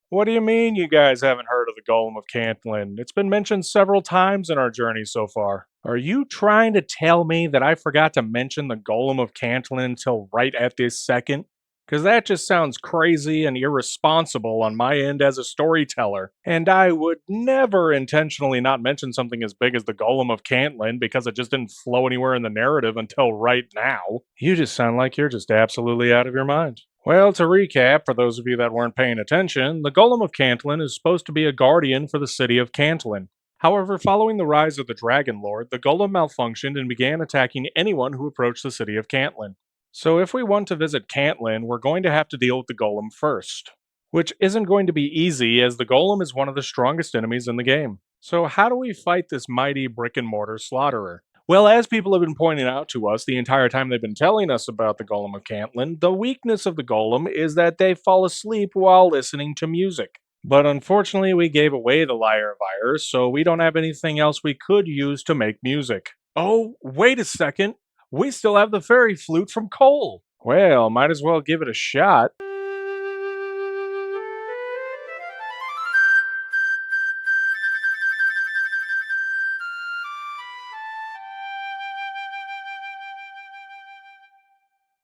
What do you mean you guys haven't heard of the Golem of Cantlin? It's been mentioned several times in our journey so far. Are you trying to tell me that I forgot to mention the Golem of Cantlin until right at this second? Because that just sounds crazy and irresponsible on my end as a storyteller. And I would never intentionally not mention something as big as the Golem of Cantlin because it just didn't flow anywhere in the narrative until right now. You just sound like you're just absolutely out of your mind. Well, to recap, for those of you that weren't paying attention, the Golem of Cantlin is supposed to be a guardian for the city of Cantlin. However, following the rise of the Dragonlord, the Golem malfunctioned and began attacking anyone who approached the city of Cantlin. So if we want to visit Cantlin, we're going to have to deal with the Golem first. Which isn't going to be easy, as the Golem is one of the strongest enemies in the game. So how do we fight this mighty brick-and-mortar slaughterer? Well, as people have been pointing out to us the entire time they've been telling us about the Golem of Cantlin, the weakness of the Golem is that they fall asleep while listening to music. But unfortunately, we gave away the Lyre of Ire, so we don't have anything else we could use to make music. Oh, wait a second! We still have the fairy flute from Kol! Well, might as well give it a shot.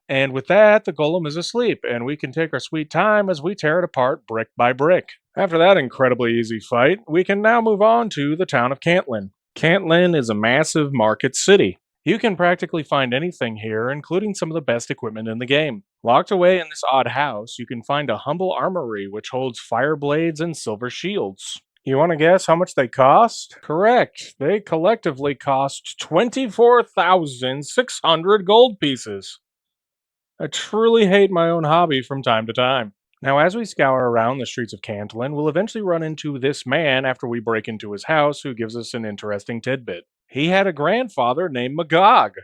And with that, the golem is asleep, and we can take our sweet time as we tear it apart brick by brick. After that incredibly easy fight, we can now move on to the town of Cantlin. Cantlin is a massive market city. You can practically find anything here, including some of the best equipment in the game. Locked away in this odd house, you can find a humble armory which holds fire blades and silver shields. You want to guess how much they cost? Correct. They collectively cost 24,600 gold pieces. I truly hate my own hobby from time to time. Now, as we scour around the streets of Cantlin, we'll eventually run into this man after we break into his house who gives us an interesting tidbit. He had a grandfather named Magog.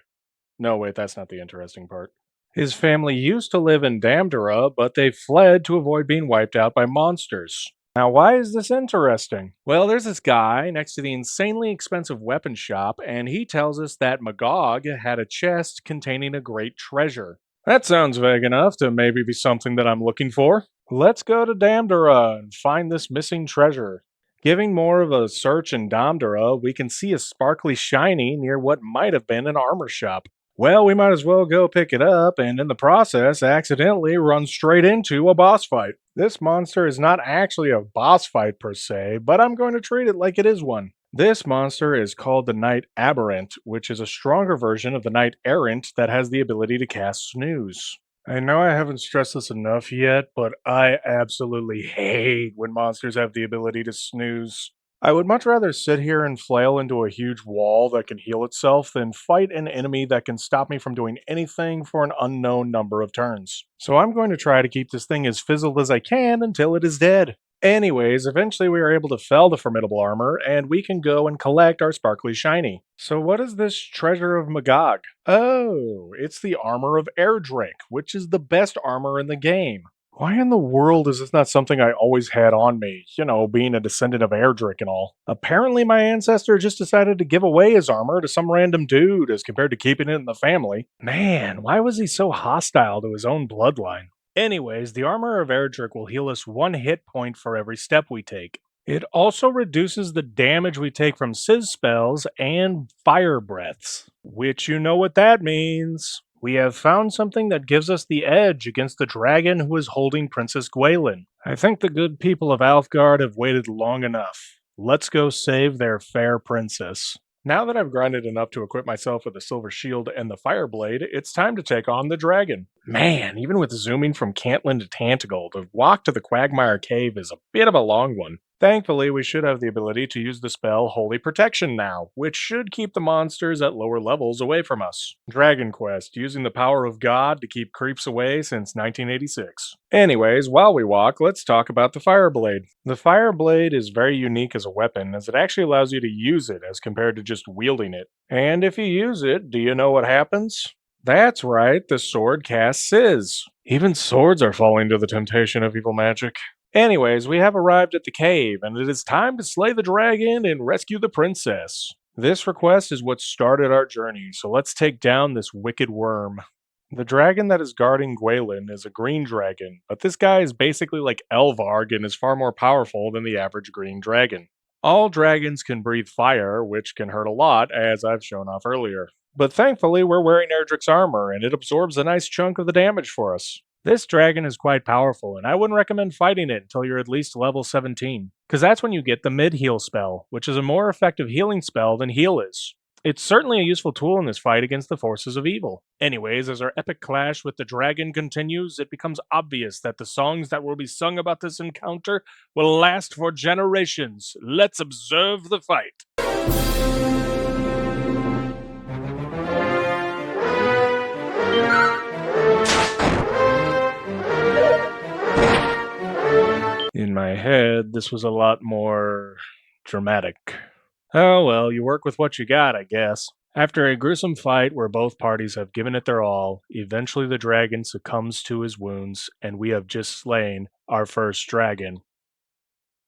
No, wait, that's not the interesting part. His family used to live in Damdara, but they fled to avoid being wiped out by monsters. Now, why is this interesting? Well, there's this guy next to the insanely expensive weapon shop, and he tells us that Magog had a chest containing a great treasure. That sounds vague enough to maybe be something that I'm looking for. Let's go to Damdara and find this missing treasure. Giving more of a search in Damdara, we can see a sparkly shiny near what might have been an armor shop. Well, we might as well go pick it up and in the process accidentally run straight into a boss fight. This monster is not actually a boss fight per se, but I'm going to treat it like it is one. This monster is called the Knight Aberrant, which is a stronger version of the Knight Errant that has the ability to cast Snooze. I know I haven't stressed this enough yet, but I absolutely hate when monsters have the ability to snooze. I would much rather sit here and flail into a huge wall that can heal itself than fight an enemy that can stop me from doing anything for an unknown number of turns. So I'm going to try to keep this thing as fizzled as I can until it is dead. Anyways, eventually we are able to fell the formidable armor, and we can go and collect our sparkly shiny. So what is this treasure of Magog? Oh, it's the armor of Erdrick, which is the best armor in the game. Why in the world is this not something I always had on me? You know, being a descendant of Erdrick and all. Apparently my ancestor just decided to give away his armor to some random dude as compared to keeping it in the family. Man, why was he so hostile to his own bloodline? Anyways, the armor of Erdrick will heal us 1 hit point for every step we take. It also reduces the damage we take from Sizz spells and fire breaths, which you know what that means. We have found something that gives us the edge against the dragon who is holding Princess Gwaelin. I think the good people of Alefgard have waited long enough. Let's go save their fair princess. Now that I've grinded enough to equip myself with the silver shield and the fire blade, it's time to take on the dragon. Man, even with zooming from Cantlin to Tantegel, the walk to the Quagmire Cave is a bit of a long one. Thankfully, we should have the ability to use the spell Holy Protection now, which should keep the monsters at lower levels away from us. Dragon Quest, using the power of God to keep creeps away since 1986. Anyways, while we walk, let's talk about the Fire Blade. The Fire Blade is very unique as a weapon, as it actually allows you to use it as compared to just wielding it. And if you use it, do you know what happens? That's right, the sword casts Sizz. Even swords are falling to the temptation of evil magic. Anyways, we have arrived at the cave, and it is time to slay the dragon and rescue the princess. This request is what started our journey, so let's take down this wicked worm. The dragon that is guarding Gwaelin is a green dragon, but this guy is basically like Elvarg and is far more powerful than the average green dragon. All dragons can breathe fire, which can hurt a lot, as I've shown off earlier. But thankfully, we're wearing Erdrick's armor, and it absorbs a nice chunk of the damage for us. This dragon is quite powerful, and I wouldn't recommend fighting it until you're at least level 17, because that's when you get the mid-heal spell, which is a more effective healing spell than heal is. It's certainly a useful tool in this fight against the forces of evil. Anyways, as our epic clash with the dragon continues, it becomes obvious that the songs that will be sung about this encounter will last for generations. Let's observe the fight. In my head, this was a lot more dramatic. Oh well, you work with what you got, I guess. After a gruesome fight where both parties have given it their all, eventually the dragon succumbs to his wounds, and we have just slain our first dragon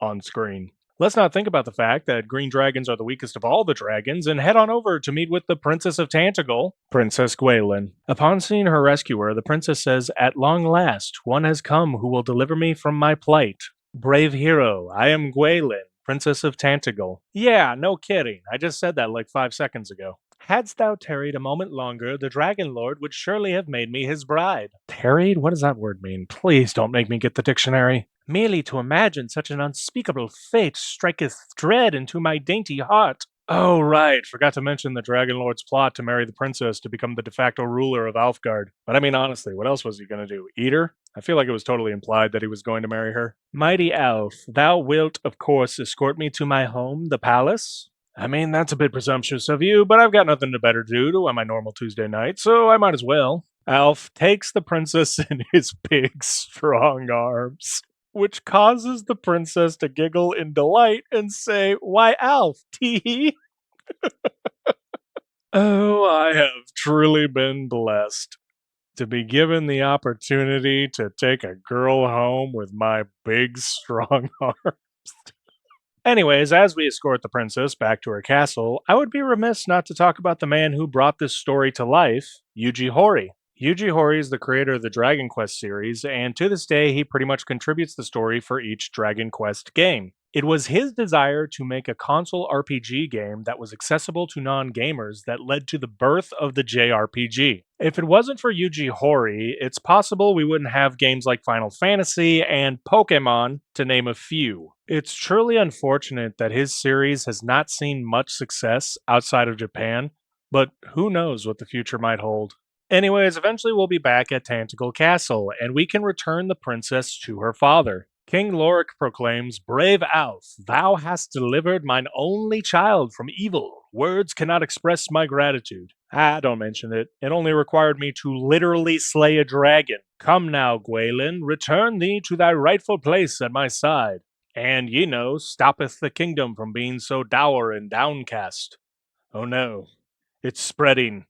on screen. Let's not think about the fact that green dragons are the weakest of all the dragons and head on over to meet with the Princess of Tantegel, Princess Gwaelin. Upon seeing her rescuer, the princess says, "At long last, one has come who will deliver me from my plight. Brave hero, I am Gwaelin, Princess of Tantegel." Yeah, no kidding. I just said that like 5 seconds ago. "Hadst thou tarried a moment longer, the Dragonlord would surely have made me his bride." Tarried? What does that word mean? Please don't make me get the dictionary. "Merely to imagine such an unspeakable fate striketh dread into my dainty heart." Oh, right. Forgot to mention the Dragonlord's plot to marry the princess to become the de facto ruler of Alefgard. But I mean, honestly, what else was he going to do? Eat her? I feel like it was totally implied that he was going to marry her. "Mighty elf, thou wilt, of course, escort me to my home, the palace?" I mean, that's a bit presumptuous of you, but I've got nothing to better do on my normal Tuesday night, so I might as well. Alf takes the princess in his big, strong arms, which causes the princess to giggle in delight and say, "Why, Alf, tee." Oh, I have truly been blessed to be given the opportunity to take a girl home with my big, strong arms. Anyways, as we escort the princess back to her castle, I would be remiss not to talk about the man who brought this story to life, Yuji Horii. Yuji Horii is the creator of the Dragon Quest series, and to this day, he pretty much contributes the story for each Dragon Quest game. It was his desire to make a console RPG game that was accessible to non gamers that led to the birth of the JRPG. If it wasn't for Yuji Horii, it's possible we wouldn't have games like Final Fantasy and Pokemon, to name a few. It's truly unfortunate that his series has not seen much success outside of Japan, but who knows what the future might hold. Anyways, eventually we'll be back at Tantegel Castle, and we can return the princess to her father. King Lorik proclaims, "Brave Alf, thou hast delivered mine only child from evil. Words cannot express my gratitude." Ah, don't mention it. It only required me to literally slay a dragon. Come now, Gwaelin, return thee to thy rightful place at my side. And, ye know, stoppeth the kingdom from being so dour and downcast. Oh no, it's spreading.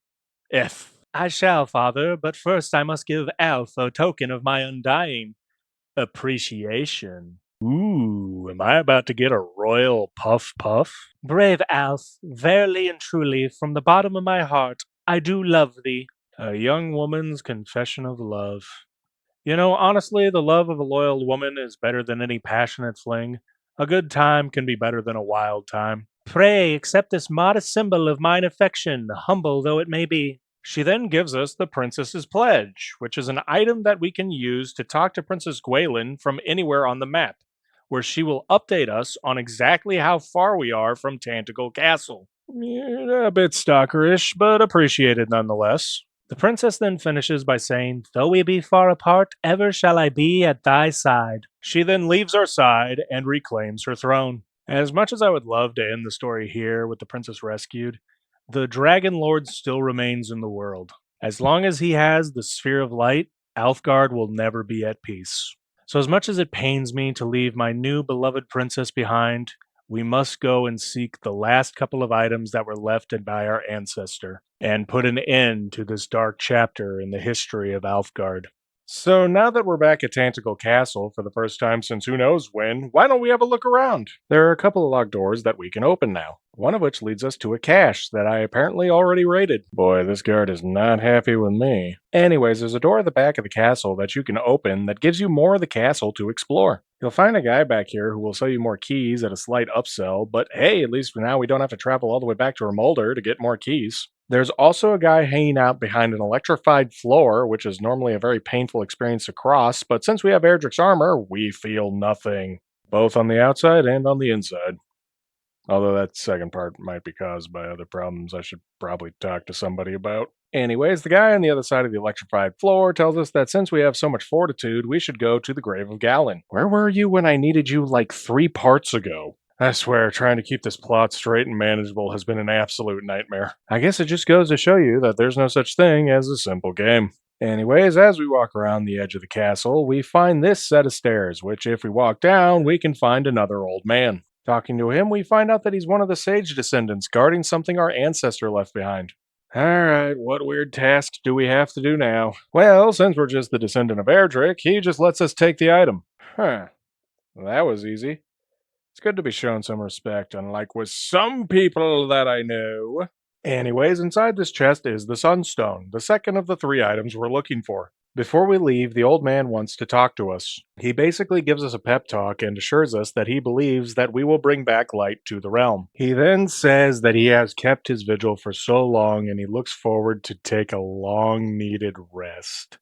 I shall, father, but first I must give Alf a token of my undying appreciation. Ooh, am I about to get a royal puff puff? Brave Alf, verily and truly, from the bottom of my heart, I do love thee. A young woman's confession of love. You know, honestly, the love of a loyal woman is better than any passionate fling. A good time can be better than a wild time. Pray accept this modest symbol of mine affection, humble though it may be. She then gives us the Princess's Pledge, which is an item that we can use to talk to Princess Gwaelin from anywhere on the map, where she will update us on exactly how far we are from Tantegel Castle. Yeah, a bit stalkerish, but appreciated nonetheless. The princess then finishes by saying, "Though we be far apart, ever shall I be at thy side." She then leaves our side and reclaims her throne. As much as I would love to end the story here with the princess rescued, the Dragonlord still remains in the world. As long as he has the Sphere of Light, Alefgard will never be at peace. So, as much as it pains me to leave my new beloved princess behind, we must go and seek the last couple of items that were left by our ancestor and put an end to this dark chapter in the history of Alfgard. So now that we're back at Tantegel Castle for the first time since who knows when, why don't we have a look around? There are a couple of locked doors that we can open now, one of which leads us to a cache that I apparently already raided. Boy, this guard is not happy with me. Anyways, there's a door at the back of the castle that you can open that gives you more of the castle to explore. You'll find a guy back here who will sell you more keys at a slight upsell, but hey, at least for now we don't have to travel all the way back to Rimuldar to get more keys. There's also a guy hanging out behind an electrified floor, which is normally a very painful experience to cross, but since we have Erdrick's armor, we feel nothing, both on the outside and on the inside. Although that second part might be caused by other problems I should probably talk to somebody about. Anyways, the guy on the other side of the electrified floor tells us that since we have so much fortitude, we should go to the grave of Galen. Where were you when I needed you like 3 parts ago? I swear, trying to keep this plot straight and manageable has been an absolute nightmare. I guess it just goes to show you that there's no such thing as a simple game. Anyways, as we walk around the edge of the castle, we find this set of stairs, which if we walk down, we can find another old man. Talking to him, we find out that he's one of the sage descendants guarding something our ancestor left behind. Alright, what weird tasks do we have to do now? Well, since we're just the descendant of Erdrick, he just lets us take the item. Huh. Well, that was easy. It's good to be shown some respect, unlike with some people that I know. Anyways, inside this chest is the Sunstone, the second of the 3 items we're looking for. Before we leave, the old man wants to talk to us. He basically gives us a pep talk and assures us that he believes that we will bring back light to the realm. He then says that he has kept his vigil for so long and he looks forward to take a long needed rest.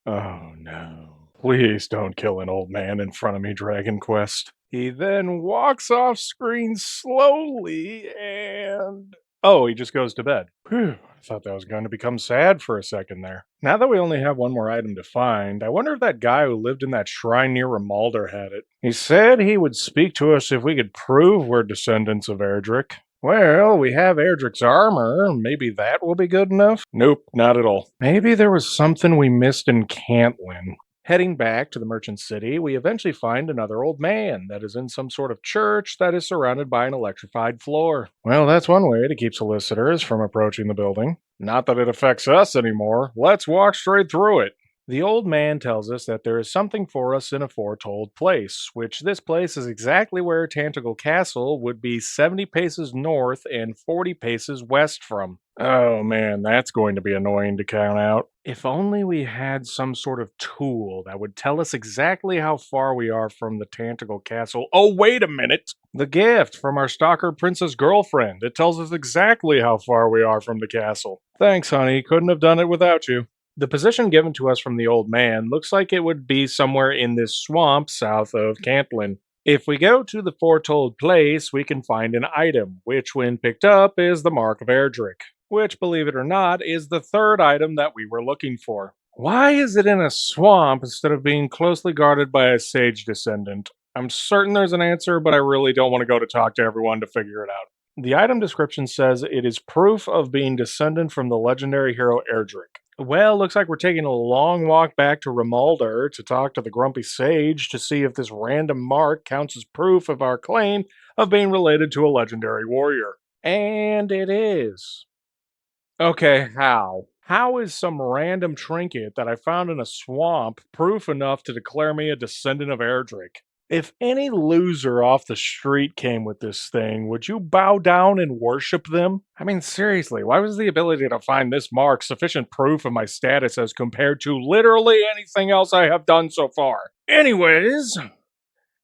Oh no. Please don't kill an old man in front of me, Dragon Quest. He then walks off screen slowly and... Oh, he just goes to bed. Whew, I thought that was going to become sad for a second there. Now that we only have one more item to find, I wonder if that guy who lived in that shrine near Rimuldar had it. He said he would speak to us if we could prove we're descendants of Erdrick. Well, we have Erdrick's armor. Maybe that will be good enough? Nope, not at all. Maybe there was something we missed in Cantlin. Heading back to the merchant city, we eventually find another old man that is in some sort of church that is surrounded by an electrified floor. Well, that's one way to keep solicitors from approaching the building. Not that it affects us anymore. Let's walk straight through it. The old man tells us that there is something for us in a foretold place, which this place is exactly where Tantegel Castle would be 70 paces north and 40 paces west from. Oh man, that's going to be annoying to count out. If only we had some sort of tool that would tell us exactly how far we are from the Tantegel Castle. Oh, wait a minute! The gift from our stalker princess girlfriend. It tells us exactly how far we are from the castle. Thanks, honey. Couldn't have done it without you. The position given to us from the old man looks like it would be somewhere in this swamp south of Cantlin. If we go to the foretold place, we can find an item, which, when picked up, is the Mark of Erdrick, which, believe it or not, is the third item that we were looking for. Why is it in a swamp instead of being closely guarded by a sage descendant? I'm certain there's an answer, but I really don't want to go to talk to everyone to figure it out. The item description says it is proof of being descended from the legendary hero Erdrick. Well, looks like we're taking a long walk back to Rimuldar to talk to the grumpy sage to see if this random mark counts as proof of our claim of being related to a legendary warrior. And it is. Okay, how? How is some random trinket that I found in a swamp proof enough to declare me a descendant of Erdrick? If any loser off the street came with this thing, would you bow down and worship them? I mean, seriously, why was the ability to find this mark sufficient proof of my status as compared to literally anything else I have done so far? Anyways,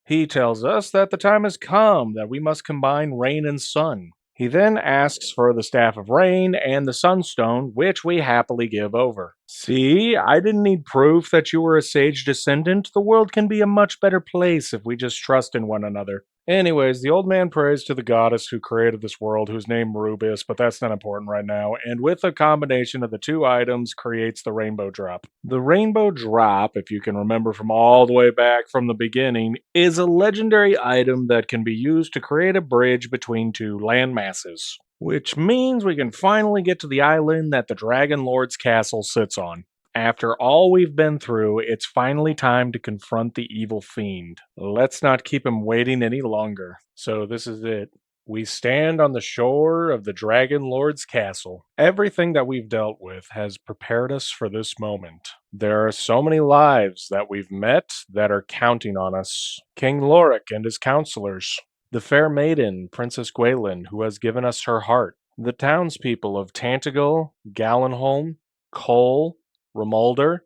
he tells us that the time has come that we must combine rain and sun. He then asks for the Staff of Rain and the Sunstone, which we happily give over. See, I didn't need proof that you were a sage descendant. The world can be a much better place if we just trust in one another. Anyways, the old man prays to the goddess who created this world, whose name Rubis, but that's not important right now, and with a combination of the two items creates the rainbow drop. The rainbow drop, if you can remember from all the way back from the beginning, is a legendary item that can be used to create a bridge between two land masses. Which means we can finally get to the island that the Dragonlord's castle sits on. After all we've been through, it's finally time to confront the evil fiend. Let's not keep him waiting any longer. So this is it. We stand on the shore of the Dragonlord's castle. Everything that we've dealt with has prepared us for this moment. There are so many lives that we've met that are counting on us. King Lorik and his counselors, the fair maiden, Princess Gwaelin, who has given us her heart, the townspeople of Tantegel, Gallenholm, Kol, Rimuldar,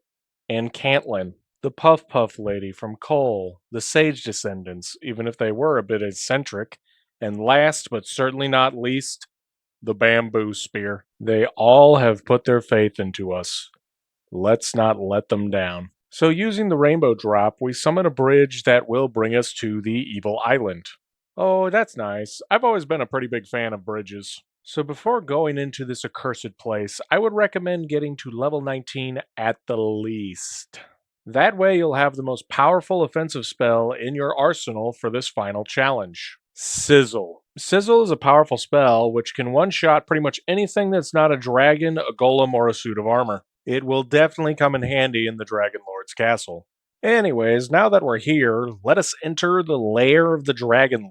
and Cantlin, the Puff Puff lady from Kol, the Sage descendants, even if they were a bit eccentric, and last but certainly not least, the Bamboo Spear. They all have put their faith into us. Let's not let them down. So, using the Rainbow Drop, we summon a bridge that will bring us to the Evil Island. Oh, that's nice. I've always been a pretty big fan of bridges. So before going into this accursed place, I would recommend getting to level 19 at the least. That way you'll have the most powerful offensive spell in your arsenal for this final challenge. Sizzle. Sizzle is a powerful spell which can one-shot pretty much anything that's not a dragon, a golem, or a suit of armor. It will definitely come in handy in the Dragonlord's castle. Anyways, now that we're here, let us enter the Lair of the Dragonlord.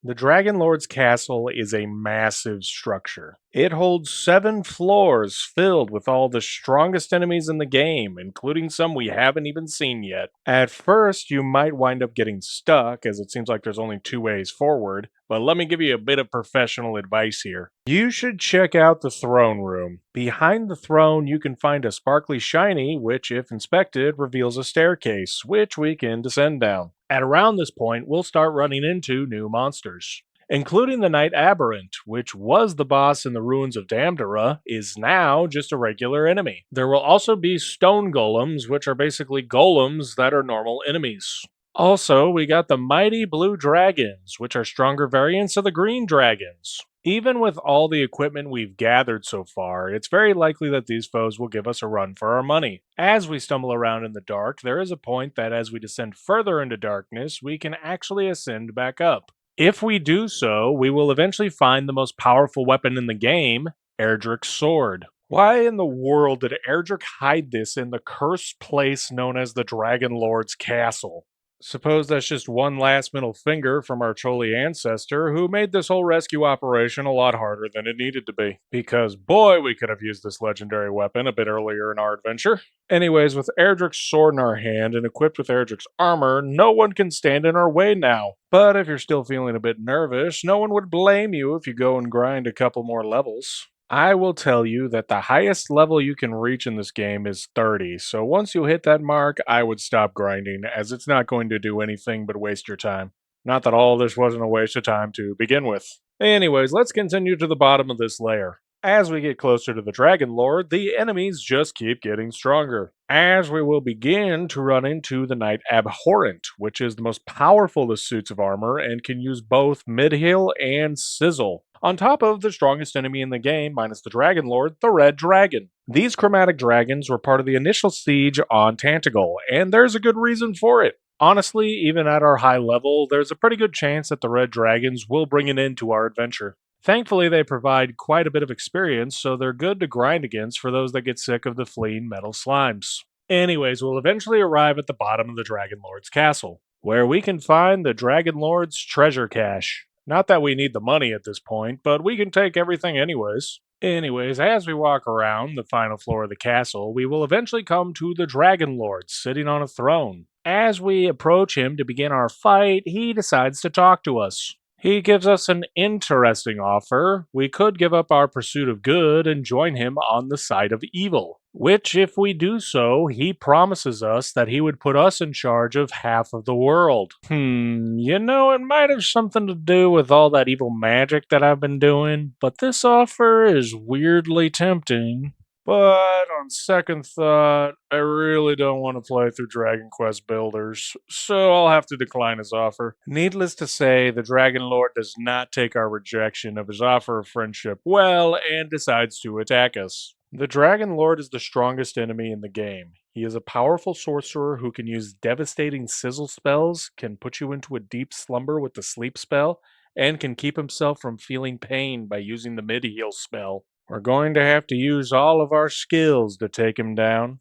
The Dragonlord's castle is a massive structure. It holds 7 floors filled with all the strongest enemies in the game, including some we haven't even seen yet. At first, you might wind up getting stuck, as it seems like there's only 2 ways forward, but let me give you a bit of professional advice here. You should check out the throne room. Behind the throne, you can find a sparkly shiny, which, if inspected, reveals a staircase, which we can descend down. At around this point, we'll start running into new monsters, including the Knight Aberrant, which was the boss in the ruins of Damdara, is now just a regular enemy. There will also be stone golems, which are basically golems that are normal enemies. Also, we got the mighty blue dragons, which are stronger variants of the green dragons. Even with all the equipment we've gathered so far, it's very likely that these foes will give us a run for our money. As we stumble around in the dark, there is a point that as we descend further into darkness, we can actually ascend back up. If we do so, we will eventually find the most powerful weapon in the game, Erdrick's sword. Why in the world did Erdrick hide this in the cursed place known as the Dragonlord's castle? Suppose that's just one last middle finger from our Choli ancestor who made this whole rescue operation a lot harder than it needed to be. Because boy, we could have used this legendary weapon a bit earlier in our adventure. Anyways, with Erdrick's sword in our hand and equipped with Erdrick's armor, no one can stand in our way now. But if you're still feeling a bit nervous, no one would blame you if you go and grind a couple more levels. I will tell you that the highest level you can reach in this game is 30, so once you hit that mark, I would stop grinding, as it's not going to do anything but waste your time. Not that all this wasn't a waste of time to begin with. Anyways, let's continue to the bottom of this layer. As we get closer to the Dragonlord, the enemies just keep getting stronger, as we will begin to run into the Knight Abhorrent, which is the most powerful of suits of armor and can use both mid-heal and sizzle, on top of the strongest enemy in the game, minus the Dragonlord, the Red Dragon. These chromatic dragons were part of the initial siege on Tantegel, and there's a good reason for it. Honestly, even at our high level, there's a pretty good chance that the Red Dragons will bring an end to our adventure. Thankfully, they provide quite a bit of experience, so they're good to grind against for those that get sick of the fleeing metal slimes. Anyways, we'll eventually arrive at the bottom of the Dragonlord's castle, where we can find the Dragonlord's treasure cache. Not that we need the money at this point, but we can take everything anyways. Anyways, as we walk around the final floor of the castle, we will eventually come to the Dragonlord sitting on a throne. As we approach him to begin our fight, he decides to talk to us. He gives us an interesting offer. We could give up our pursuit of good and join him on the side of evil, which, if we do so, he promises us that he would put us in charge of half of the world. It might have something to do with all that evil magic that I've been doing, but this offer is weirdly tempting. But on second thought, I really don't want to play through Dragon Quest Builders, so I'll have to decline his offer. Needless to say, the Dragonlord does not take our rejection of his offer of friendship well and decides to attack us. The Dragonlord is the strongest enemy in the game. He is a powerful sorcerer who can use devastating sizzle spells, can put you into a deep slumber with the sleep spell, and can keep himself from feeling pain by using the mid-heal spell. We're going to have to use all of our skills to take him down.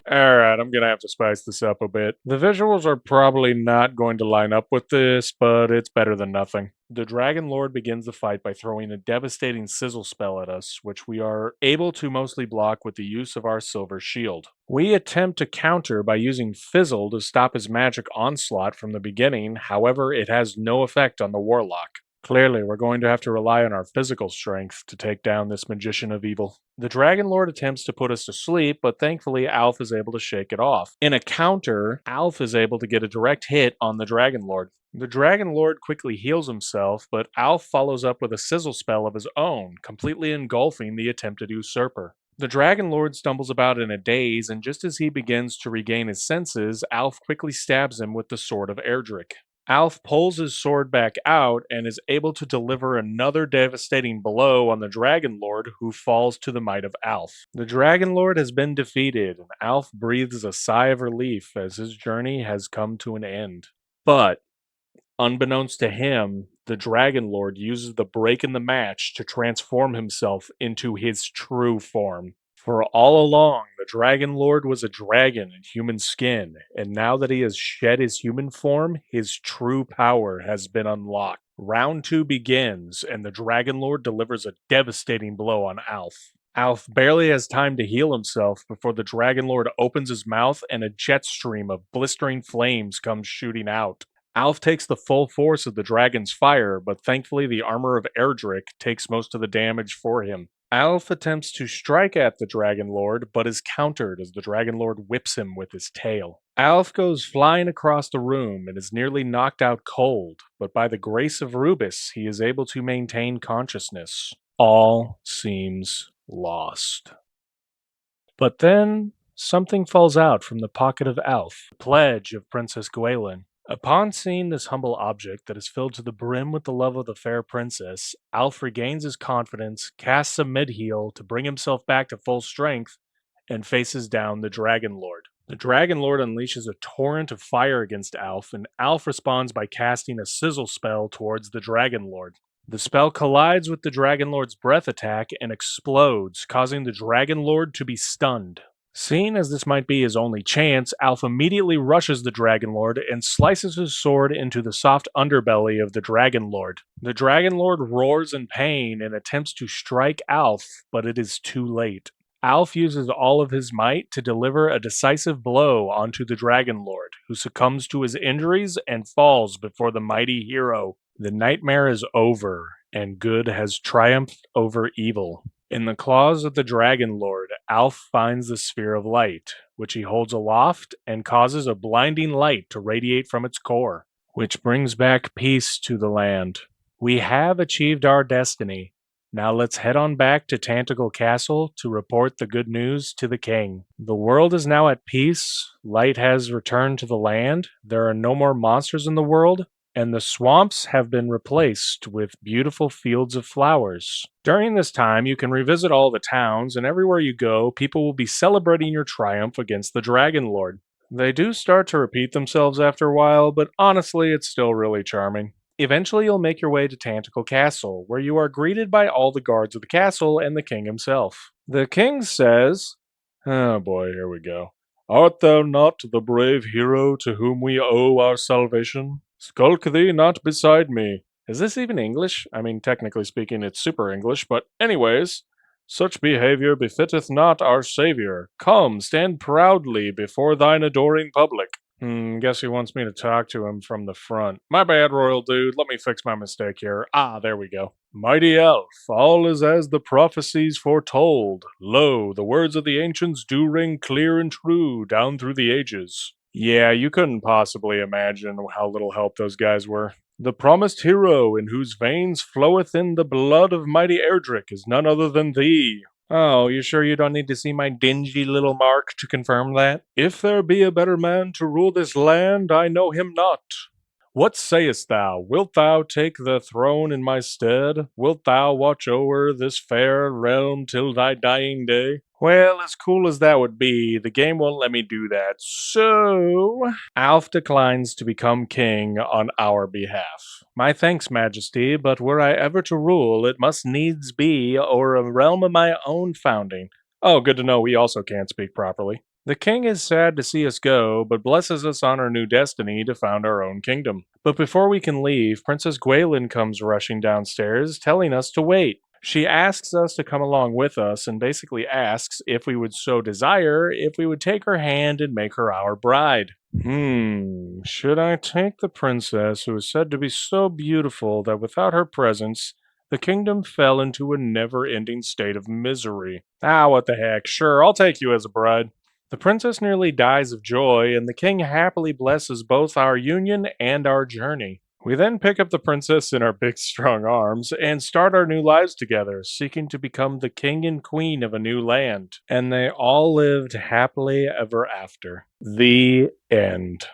Alright, I'm gonna have to spice this up a bit. The visuals are probably not going to line up with this, but it's better than nothing. The Dragonlord begins the fight by throwing a devastating sizzle spell at us, which we are able to mostly block with the use of our silver shield. We attempt to counter by using Fizzle to stop his magic onslaught from the beginning, however, it has no effect on the Warlock. Clearly, we're going to have to rely on our physical strength to take down this magician of evil. The Dragonlord attempts to put us to sleep, but thankfully Alf is able to shake it off. In a counter, Alf is able to get a direct hit on the Dragonlord. The Dragonlord quickly heals himself, but Alf follows up with a sizzle spell of his own, completely engulfing the attempted usurper. The Dragonlord stumbles about in a daze, and just as he begins to regain his senses, Alf quickly stabs him with the sword of Erdrick. Alf pulls his sword back out and is able to deliver another devastating blow on the Dragonlord, who falls to the might of Alf. The Dragonlord has been defeated, and Alf breathes a sigh of relief as his journey has come to an end. But, unbeknownst to him, the Dragonlord uses the break in the match to transform himself into his true form. For all along, the Dragonlord was a dragon in human skin, and now that he has shed his human form, his true power has been unlocked. Round 2 begins, and the Dragonlord delivers a devastating blow on Alf. Alf barely has time to heal himself before the Dragonlord opens his mouth and a jet stream of blistering flames comes shooting out. Alf takes the full force of the dragon's fire, but thankfully the armor of Erdrick takes most of the damage for him. Alf attempts to strike at the Dragonlord, but is countered as the Dragonlord whips him with his tail. Alf goes flying across the room and is nearly knocked out cold, but by the grace of Rubus, he is able to maintain consciousness. All seems lost. But then, something falls out from the pocket of Alf, the pledge of Princess Gwaelin. Upon seeing this humble object that is filled to the brim with the love of the fair princess, Alf regains his confidence, casts a mid-heal to bring himself back to full strength, and faces down the Dragonlord. The Dragonlord unleashes a torrent of fire against Alf, and Alf responds by casting a sizzle spell towards the Dragonlord. The spell collides with the Dragonlord's breath attack and explodes, causing the Dragonlord to be stunned. Seeing as this might be his only chance, Alf immediately rushes the Dragonlord and slices his sword into the soft underbelly of the Dragonlord. The Dragonlord roars in pain and attempts to strike Alf, but it is too late. Alf uses all of his might to deliver a decisive blow onto the Dragonlord, who succumbs to his injuries and falls before the mighty hero. The nightmare is over, and good has triumphed over evil. In the claws of the Dragonlord, Alf finds the Sphere of Light, which he holds aloft and causes a blinding light to radiate from its core, which brings back peace to the land. We have achieved our destiny. Now let's head on back to Tantegel Castle to report the good news to the king. The world is now at peace, light has returned to the land, there are no more monsters in the world, and the swamps have been replaced with beautiful fields of flowers. During this time, you can revisit all the towns, and everywhere you go, people will be celebrating your triumph against the Dragonlord. They do start to repeat themselves after a while, but honestly, it's still really charming. Eventually, you'll make your way to Tantegel Castle, where you are greeted by all the guards of the castle and the king himself. The king says, "Oh boy, here we go. Art thou not the brave hero to whom we owe our salvation? Skulk thee not beside me." Is this even English? I mean, technically speaking, it's super English, but anyways. "Such behavior befitteth not our Savior. Come, stand proudly before thine adoring public." Guess he wants me to talk to him from the front. My bad, royal dude. Let me fix my mistake here. There we go. "Mighty elf, all is as the prophecies foretold. Lo, the words of the ancients do ring clear and true down through the ages." Yeah, you couldn't possibly imagine how little help those guys were. "The promised hero in whose veins floweth in the blood of mighty Erdrick is none other than thee." Oh, you sure you don't need to see my dingy little mark to confirm that? "If there be a better man to rule this land, I know him not. What sayest thou? Wilt thou take the throne in my stead? Wilt thou watch o'er this fair realm till thy dying day?" Well, as cool as that would be, the game won't let me do that. So, Alf declines to become king on our behalf. "My thanks, Majesty, but were I ever to rule, it must needs be o'er a realm of my own founding." Oh, good to know we also can't speak properly. The king is sad to see us go, but blesses us on our new destiny to found our own kingdom. But before we can leave, Princess Gwaelin comes rushing downstairs, telling us to wait. She asks us to come along with us and basically asks if we would so desire if we would take her hand and make her our bride. Should I take the princess who is said to be so beautiful that without her presence, the kingdom fell into a never-ending state of misery? What the heck, sure, I'll take you as a bride. The princess nearly dies of joy, and the king happily blesses both our union and our journey. We then pick up the princess in our big strong arms and start our new lives together, seeking to become the king and queen of a new land. And they all lived happily ever after. The end.